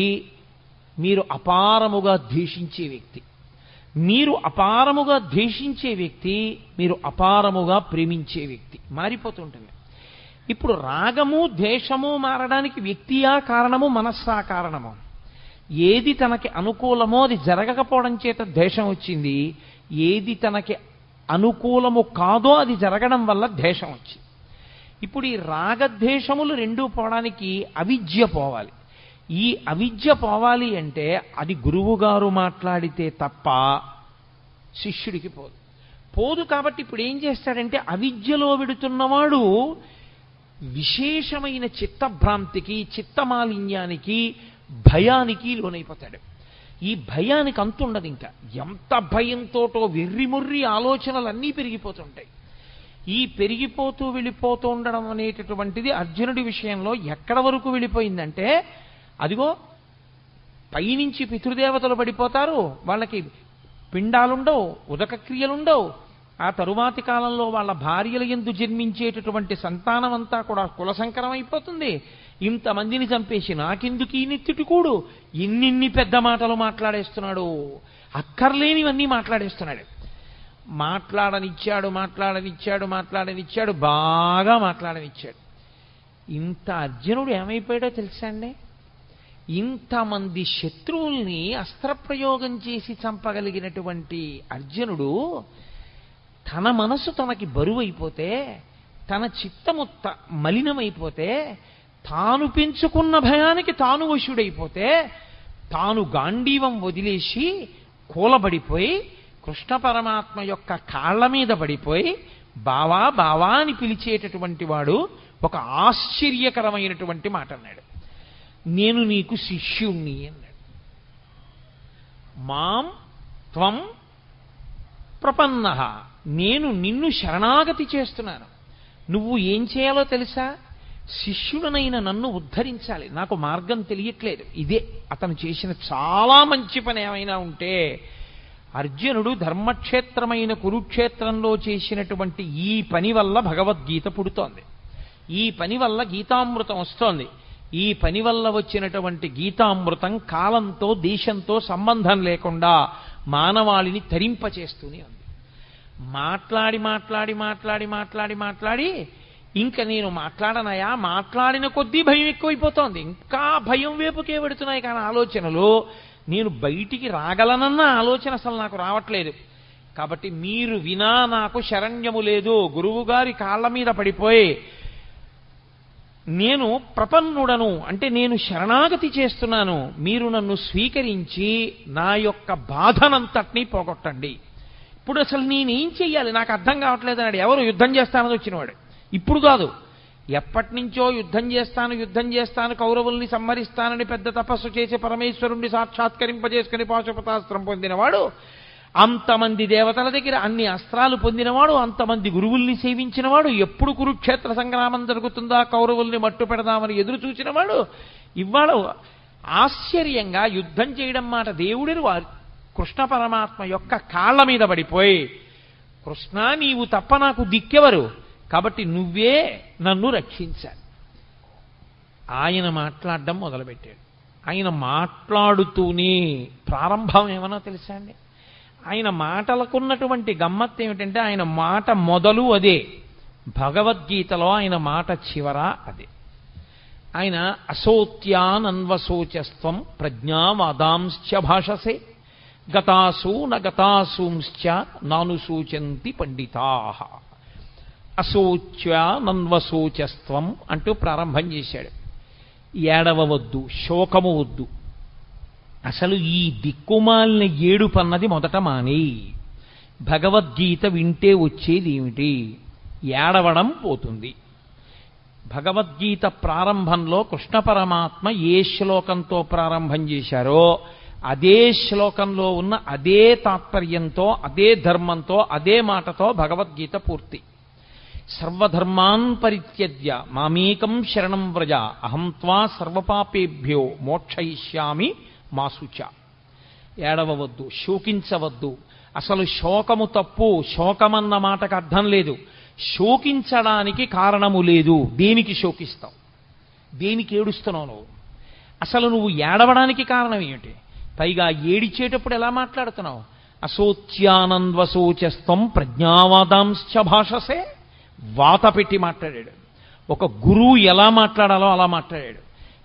మీరు అపారముగా ద్వేషించే వ్యక్తి, మీరు అపారముగా ద్వేషించే వ్యక్తి మీరు అపారముగా ప్రేమించే వ్యక్తి మారిపోతుంటుంది. ఇప్పుడు రాగము ద్వేషము మారడానికి వ్యక్తియా కారణము, మనస్సా కారణము? ఏది తనకి అనుకూలమో అది జరగకపోవడం చేత ద్వేషం వచ్చింది, ఏది తనకి అనుకూలము కాదో అది జరగడం వల్ల ద్వేషం వచ్చింది. ఇప్పుడు ఈ రాగద్వేషములు రెండూ పోవడానికి అవిద్య పోవాలి. ఈ అవిద్య పోవాలి అంటే అది గురువుగారు మాట్లాడితే తప్ప శిష్యుడికి పోదు. కాబట్టి ఇప్పుడు ఏం చేస్తాడంటే అవిద్యలో విడుతున్నవాడు విశేషమైన చిత్తభ్రాంతికి, చిత్తమాలిన్యానికి, భయానికి లోనైపోతాడు. ఈ భయానికి అంతుండదు. ఇంకా ఎంత భయంతోటో వెర్రిముర్రి ఆలోచనలన్నీ పెరిగిపోతుంటాయి. ఈ పెరిగిపోతూ వెళ్ళిపోతూ ఉండడం అనేటటువంటిది అర్జునుడి విషయంలో ఎక్కడ వరకు వెళ్ళిపోయిందంటే, అదిగో పైనుంచి పితృదేవతలు పడిపోతారు, వాళ్ళకి పిండాలుండవు, ఉదక క్రియలుండవు. ఆ తరువాతి కాలంలో వాళ్ళ భార్యల యందు జన్మించేటటువంటి సంతానం అంతా కూడా కులసంకరం అయిపోతుంది. ఇంతమందిని చంపేసి నాకెందుకు ఈ నెత్తిటికూడు, ఇన్నిన్ని పెద్ద మాటలు మాట్లాడేస్తున్నాడు, అక్కర్లేనివన్నీ మాట్లాడేస్తున్నాడు. మాట్లాడనిచ్చాడు, బాగా మాట్లాడనిచ్చాడు. ఇంత అర్జునుడు ఏమైపోయాడో తెలుసా అండి? ఇంతమంది శత్రువుల్ని అస్త్రప్రయోగం చేసి చంపగలిగినటువంటి అర్జునుడు తన మనసు తనకి బరువు అయిపోతే తన చిత్తము మలినమైపోతే, తాను పెంచుకున్న భయానికి తాను వశుడైపోతే, తాను గాంధీవం వదిలేసి కూలబడిపోయి కృష్ణ పరమాత్మ యొక్క కాళ్ల మీద పడిపోయి బావా బావా అని పిలిచేటటువంటి వాడు ఒక ఆశ్చర్యకరమైనటువంటి మాట అన్నాడు. నేను నీకు శిష్యుణ్ణి అన్నాడు. మాం త్వం ప్రపన్నః, నేను నిన్ను శరణాగతి చేస్తున్నాను. నువ్వు ఏం చేయాలో తెలుసా? శిష్యుడనైన నన్ను ఉద్ధరించాలి. నాకు మార్గం తెలియట్లేదు. ఇదే అతను చేసిన చాలా మంచి పని ఏమైనా ఉంటే, అర్జునుడు ధర్మక్షేత్రమైన కురుక్షేత్రంలో చేసినటువంటి ఈ పని వల్ల భగవద్గీత పుడుతోంది. ఈ పని వల్ల గీతామృతం వస్తోంది. ఈ పని వల్ల వచ్చినటువంటి గీతామృతం కాలంతో దేశంతో సంబంధం లేకుండా మానవాళిని తరింపచేస్తూనే ఉంది. మాట్లాడి మాట్లాడి మాట్లాడి మాట్లాడి మాట్లాడి ఇంకా నేను మాట్లాడనయా, మాట్లాడిన కొద్దీ భయం ఎక్కువైపోతోంది. ఇంకా భయం వైపుకే పెడుతున్నాయి కానీ ఆలోచనలు, నేను బయటికి రాగలనన్న ఆలోచన అసలు నాకు రావట్లేదు. కాబట్టి మీరు వినా నాకు శరణ్యము లేదు. గురువు గారి కాళ్ళ మీద పడిపోయి నేను ప్రపన్నుడను అంటే నేను శరణాగతి చేస్తున్నాను, మీరు నన్ను స్వీకరించి నా యొక్క బాధనంతటినీ పోగొట్టండి. ఇప్పుడు అసలు నేనేం చెయ్యాలి నాకు అర్థం కావట్లేదు అన్నాడు. ఎవరు? యుద్ధం చేస్తానని వచ్చినవాడు. ఇప్పుడు కాదు, ఎప్పటి నుంచో యుద్ధం చేస్తాను కౌరవుల్ని సంహరిస్తానని పెద్ద తపస్సు చేసి పరమేశ్వరుణ్ణి సాక్షాత్కరింపజేసుకుని పాశుపతాస్త్రం పొందినవాడు, అంతమంది దేవతల దగ్గర అన్ని అస్త్రాలు పొందినవాడు, అంతమంది గురువుల్ని సేవించినవాడు, ఎప్పుడు కురుక్షేత్ర సంగ్రామం జరుగుతుందా కౌరవుల్ని మట్టు పెడదామని ఎదురు చూసినవాడు, ఇవాళ ఆశ్చర్యంగా యుద్ధం చేయడం మాట దేవుడి కృష్ణ పరమాత్మ యొక్క కాళ్ల మీద పడిపోయి, కృష్ణ నీవు తప్ప నాకు దిక్కెవరు, కాబట్టి నువ్వే నన్ను రక్షించాలి. ఆయన మాట్లాడడం మొదలుపెట్టాడు. ఆయన మాట్లాడుతూనే ప్రారంభం ఏమన్నా తెలుసా అండి? ఆయన మాటలకున్నటువంటి గమ్మత్తు ఏమిటంటే ఆయన మాట మొదలు అదే, భగవద్గీతలో ఆయన మాట చివర అదే. ఆయన అసోత్యానన్వశోచస్త్వం ప్రజ్ఞావాదాంశ్చ భాషసే గతాసూ నగతాసూంశ్చ నానుసూచంతి పండితాః. అశోచ్యానన్వశోచస్త్వం అంటూ ప్రారంభం చేశాడు. ఏడవవద్దు, శోకము వద్దు, అసలు ఈ దిక్కుమాలిన ఏడుపన్నది మొదట మాని. భగవద్గీత వింటే వచ్చేది ఏమిటి? ఏడవడం పోతుంది. భగవద్గీత ప్రారంభంలో కృష్ణ పరమాత్మ ఏ శ్లోకంతో ప్రారంభం చేశారో అదే శ్లోకంలో ఉన్న అదే తాత్పర్యంతో, అదే ధర్మంతో, అదే మాటతో భగవద్గీత పూర్తి. సర్వధర్మాన్ పరిత్యజ్య మామేకం శరణం వ్రజ అహం త్వా సర్వపాపేభ్యో మోక్షయిష్యామి మాసుచ. ఏడవవద్దు, శోకించవద్దు. అసలు శోకము తప్పు. శోకమన్న మాటకు అర్థం లేదు. శోకించడానికి కారణము లేదు. దేనికి శోకిస్తావు? దేనికి ఏడుస్తున్నావు నువ్వు? అసలు నువ్వు ఏడవడానికి కారణం ఏమిటి? పైగా ఏడిచేటప్పుడు ఎలా మాట్లాడుతున్నావు? అశోచ్యానంద్వశోచస్తం ప్రజ్ఞావాదాంశ్చ భాషసే. వాత పెట్టి మాట్లాడాడు. ఒక గురువు ఎలా మాట్లాడాలో అలా మాట్లాడాడు.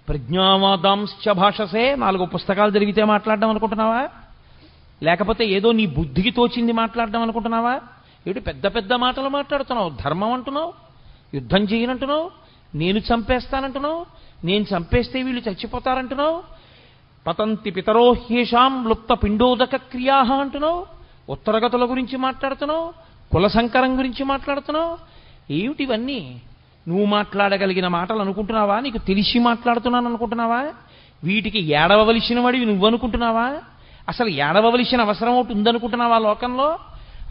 ప్రజ్ఞావాదాంశ్చ భాషసే. 4 పుస్తకాలు చదివితే మాట్లాడడం అనుకుంటున్నావా? లేకపోతే ఏదో నీ బుద్ధికి తోచింది మాట్లాడడం అనుకుంటున్నావా? ఏమిటి పెద్ద పెద్ద మాటలు మాట్లాడుతున్నావు? ధర్మం అంటున్నావు, యుద్ధం చేయనంటున్నావు, నేను చంపేస్తానంటున్నావు, నేను చంపేస్తే వీళ్ళు చచ్చిపోతారంటున్నావు, పతంతి పితరో హ్యేషాం లుప్త పిండోదక క్రియా అంటున్నావు, ఉత్తరగతుల గురించి మాట్లాడుతున్నావు, కుల సంకరం గురించి మాట్లాడుతున్నావు. ఏమిటివన్నీ? నువ్వు మాట్లాడగలిగిన మాటలు అనుకుంటున్నావా? నీకు తెలిసి మాట్లాడుతున్నాను అనుకుంటున్నావా? వీటికి ఏడవవలసిన వాడివి నువ్వు అనుకుంటున్నావా? అసలు ఏడవవలసిన అవసరం ఒకటి ఉందనుకుంటున్నావా లోకంలో?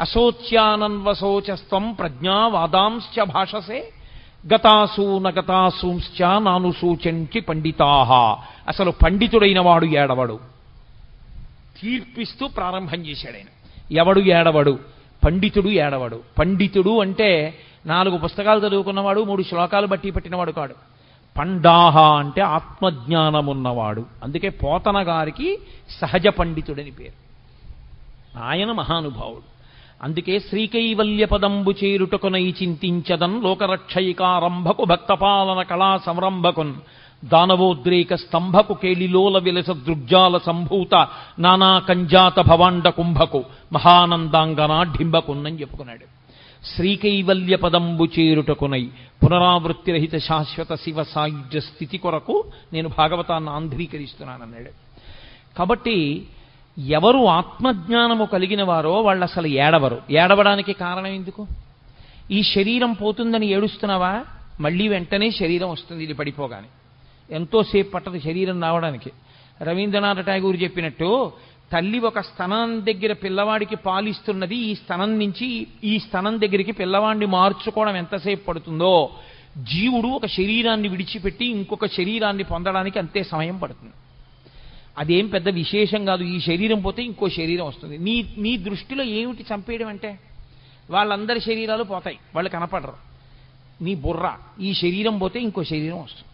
అశోచ్యానన్వశోచస్త్వం ప్రజ్ఞావాదాంశ్చ భాషసే గతాసూ నగతాసూంశ్చ నానుసూచంచి పండితాః. అసలు పండితుడైన వాడు ఏడవడు. తీర్పిస్తూ ప్రారంభం చేశాడు ఆయన. ఎవడు ఏడవడు? పండితుడు ఏడవడు. పండితుడు అంటే 4 పుస్తకాలు చదువుకున్నవాడు, 3 శ్లోకాలు బట్టి పట్టినవాడు కాడు. పండాహ అంటే ఆత్మజ్ఞానం ఉన్నవాడు. అందుకే పోతన గారికి సహజ పండితుడని పేరు. ఆయన మహానుభావుడు. అందుకే శ్రీకైవల్య పదంబు చేరుటకునై చింతించదన్ లోకరక్షయికారంభకు భక్తపాలన కళా సంరంభకున్ దానవోద్రేక స్తంభకు కేళిలోల విలస దృగ్జాల సంభూత నానా కంజాత భవాండ కుంభకు మహానందాంగనా ఢింబకున్నని చెప్పుకున్నాడు. శ్రీకైవల్య పదంబు చేరుటకునై పునరావృత్తిరహిత శాశ్వత శివ సాయుధ్య స్థితి కొరకు నేను భాగవతాన్ని ఆంధ్రీకరిస్తున్నానన్నాడు. కాబట్టి ఎవరు ఆత్మజ్ఞానము కలిగిన వారో వాళ్ళు అసలు ఏడవరు. ఏడవడానికి కారణం ఎందుకు? ఈ శరీరం పోతుందని ఏడుస్తున్నావా? మళ్ళీ వెంటనే శరీరం వస్తుంది. ఇది పడిపోగానే ఎంతోసేపు పట్టదు శరీరం రావడానికి. రవీంద్రనాథ్ ఠాగూర్ చెప్పినట్టు తల్లి ఒక స్తనం దగ్గర పిల్లవాడికి పాలిస్తున్నది, ఈ స్తనం నుంచి ఈ స్తనం దగ్గరికి పిల్లవాడిని మార్చుకోవడం ఎంతసేపు పడుతుందో జీవుడు ఒక శరీరాన్ని విడిచిపెట్టి ఇంకొక శరీరాన్ని పొందడానికి అంతే సమయం పడుతుంది. అదేం పెద్ద విశేషం కాదు. ఈ శరీరం పోతే ఇంకో శరీరం వస్తుంది. నీ దృష్టిలో ఏమిటి చంపేయడం అంటే? వాళ్ళందరి శరీరాలు పోతాయి, వాళ్ళు కనపడరు. నీ బుర్ర ఈ శరీరం పోతే ఇంకో శరీరం వస్తుంది.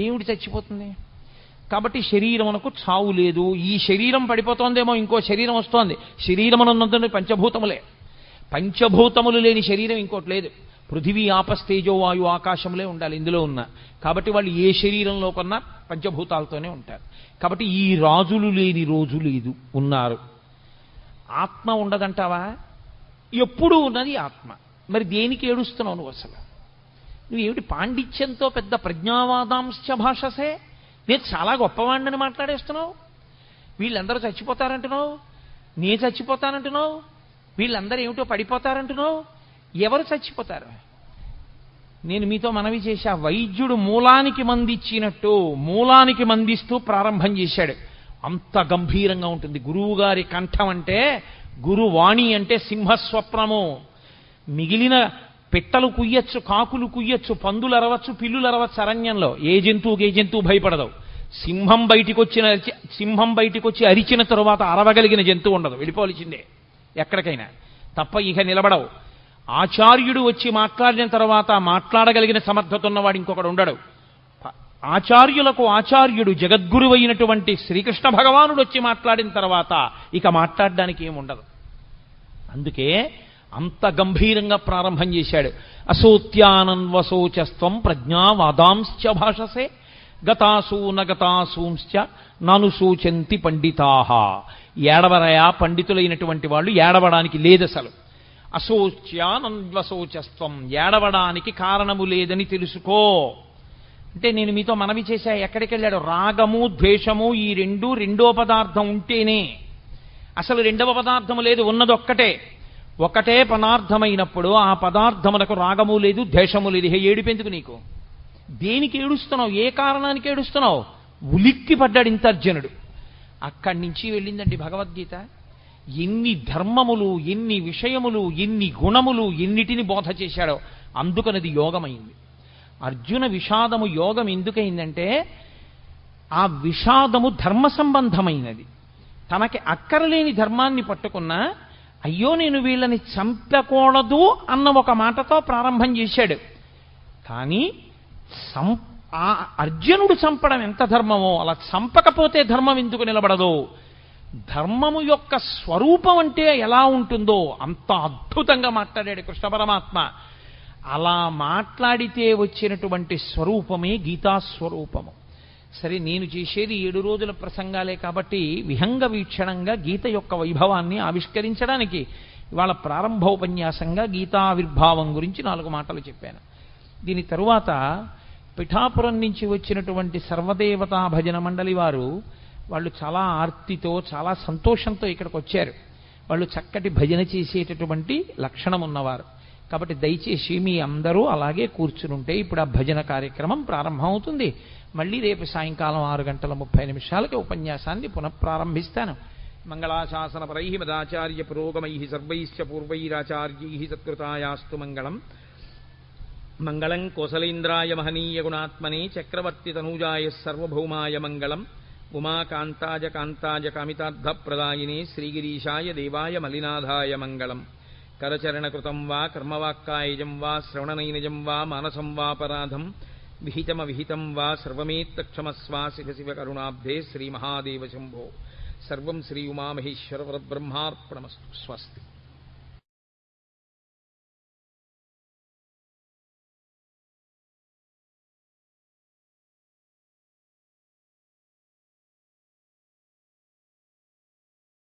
ఏమిటి చచ్చిపోతుంది? కాబట్టి శరీరమునకు చావు లేదు. ఈ శరీరం పడిపోతోందేమో ఇంకో శరీరం వస్తోంది. శరీరమునందు పంచభూతములే. పంచభూతములు లేని శరీరం ఇంకోటి లేదు. పృథివీ ఆపస్తేజో వాయు ఆకాశములే ఉండాలి ఇందులో ఉన్న. కాబట్టి వాళ్ళు ఏ శరీరంలో కొన్నా పంచభూతాలతోనే ఉంటారు. కాబట్టి ఈ రాజులు లేని రోజు లేదు, ఉన్నారు. ఆత్మ ఉండదంటావా? ఎప్పుడూ ఉన్నది ఆత్మ. మరి దేనికి ఏడుస్తున్నావు నువ్వు అసలు? నువ్వేమిటి పాండిత్యంతో పెద్ద ప్రజ్ఞావాదాంశ భాషసే? నేను చాలా గొప్పవాడిని మాట్లాడేస్తున్నావు. వీళ్ళందరూ చచ్చిపోతారంటున్నావు, నే చచ్చిపోతానంటున్నావు, వీళ్ళందరూ ఏమిటో పడిపోతారంటున్నావు. ఎవరు చచ్చిపోతారు? నేను మీతో మనవి చేశా, వైద్యుడు మూలానికి మందిచ్చినట్టు మూలానికి మందిస్తూ ప్రారంభం చేశాడు. అంత గంభీరంగా ఉంటుంది. గురువుగారి కంఠం అంటే, గురువాణి అంటే సింహస్వప్నము. మిగిలిన పిట్టలు కుయ్యచ్చు, కాకులు కుయ్యచ్చు, పందులు అరవచ్చు, పిల్లులు అరవచ్చు అరణ్యంలో. ఏ జంతువు భయపడదు. సింహం బయటికి వచ్చి అరిచిన తరువాత అరవగలిగిన జంతువు ఉండదు, వెళ్ళిపోవలసిందే ఎక్కడికైనా తప్ప ఇక నిలబడవు. ఆచార్యుడు వచ్చి మాట్లాడిన తర్వాత మాట్లాడగలిగిన సమర్థత ఉన్నవాడు ఇంకొకడు ఉండడు. ఆచార్యులకు ఆచార్యుడు జగద్గురువు అయినటువంటి శ్రీకృష్ణ భగవానుడు వచ్చి మాట్లాడిన తర్వాత ఇక మాట్లాడడానికి ఏముండదు. అందుకే అంత గంభీరంగా ప్రారంభం చేశాడు. అసోత్యానన్వశోచస్త్వం ప్రజ్ఞావాదాంశ్చ భాషసే గతాసూ నగతాసూంశ్చ నను సూచంతి పండితాహ. ఏడవరయా పండితులైనటువంటి వాళ్ళు ఏడవడానికి లేదసలు. అశోచ్యానన్వశోచస్త్వం, ఏడవడానికి కారణము లేదని తెలుసుకో. అంటే నేను మీతో మనవి చేశా, ఎక్కడికి వెళ్ళాడు? రాగము ద్వేషము ఈ రెండో పదార్థం ఉంటేనే. అసలు రెండవ పదార్థము లేదు, ఉన్నది ఒకటే పదార్థమైనప్పుడు ఆ పదార్థమునకు రాగము లేదు ద్వేషము లేదు. ఏడిపెందుకు నీకు? దేనికి ఏడుస్తున్నావు? ఏ కారణానికి ఏడుస్తున్నావు? ఉలిక్కి పడ్డాడు ఇంత అర్జునుడు. అక్కడి నుంచి వెళ్ళిందండి భగవద్గీత. ఎన్ని ధర్మములు, ఎన్ని విషయములు, ఎన్ని గుణములు, ఎన్నిటిని బోధ చేశాడో. అందుకనది యోగమైంది. అర్జున విషాదము యోగం ఎందుకైందంటే ఆ విషాదము ధర్మ సంబంధమైనది. తనకి అక్కరలేని ధర్మాన్ని పట్టుకున్నా అయ్యో నేను వీళ్ళని చంపకూడదు అన్న ఒక మాటతో ప్రారంభం చేశాడు. కానీ అర్జునుడు చంపడం ఎంత ధర్మమో అలా చంపకపోతే ధర్మం ఎందుకు నిలబడదో, ధర్మము యొక్క స్వరూపం అంటే ఎలా ఉంటుందో అంత అద్భుతంగా మాట్లాడాడు కృష్ణ పరమాత్మ. అలా మాట్లాడితే వచ్చినటువంటి స్వరూపమే గీతాస్వరూపము. సరే, నేను చేసేది 7 రోజుల ప్రసంగాలే కాబట్టి విహంగ వీక్షణంగా గీత యొక్క వైభవాన్ని ఆవిష్కరించడానికి ఇవాళ ప్రారంభోపన్యాసంగా గీతావిర్భావం గురించి 4 మాటలు చెప్పాను. దీని తరువాత పిఠాపురం నుంచి వచ్చినటువంటి సర్వదేవతా భజన మండలి వారు వాళ్ళు చాలా ఆర్తితో చాలా సంతోషంతో ఇక్కడికి వచ్చారు. వాళ్ళు చక్కటి భజన చేసేటటువంటి లక్షణం ఉన్నవారు. కాబట్టి దయచేసి మీ అందరూ అలాగే కూర్చునుంటే ఇప్పుడు ఆ భజన కార్యక్రమం ప్రారంభమవుతుంది. మళ్ళీ రేపు సాయంకాలం 6:30 ఉపన్యాసాన్ని పునఃప్రారంభిస్తాను. మంగళాశాసనపరై మదాచార్య పురోగమై సర్వైశ్చ పూర్వైరాచార్యై సత్కృతాయాస్తు మంగళం. మంగళం కోసలేంద్రాయ మహనీయ గుణాత్మనే చక్రవర్తి తనూజాయ సర్వభౌమాయ మంగళం. ఉమాకాంతాయ కాంతాయ కామితార్థప్రదాయినే శ్రీగిరీశాయ దేవాయ మలినాథాయ మంగళం. కరచరణకృతం వా కర్మవాక్కాయజం వా శ్రవణనైనజం వా మానసం వాపరాధం విహితమవిహితం వా సర్వమేత్తక్షమస్వా శివ శివ కరుణాబ్ధే శ్రీమహాదేవ శంభో. సర్వం శ్రీ ఉమామహేశ్వర పరబ్రహ్మార్పణమస్తు. స్వస్తి.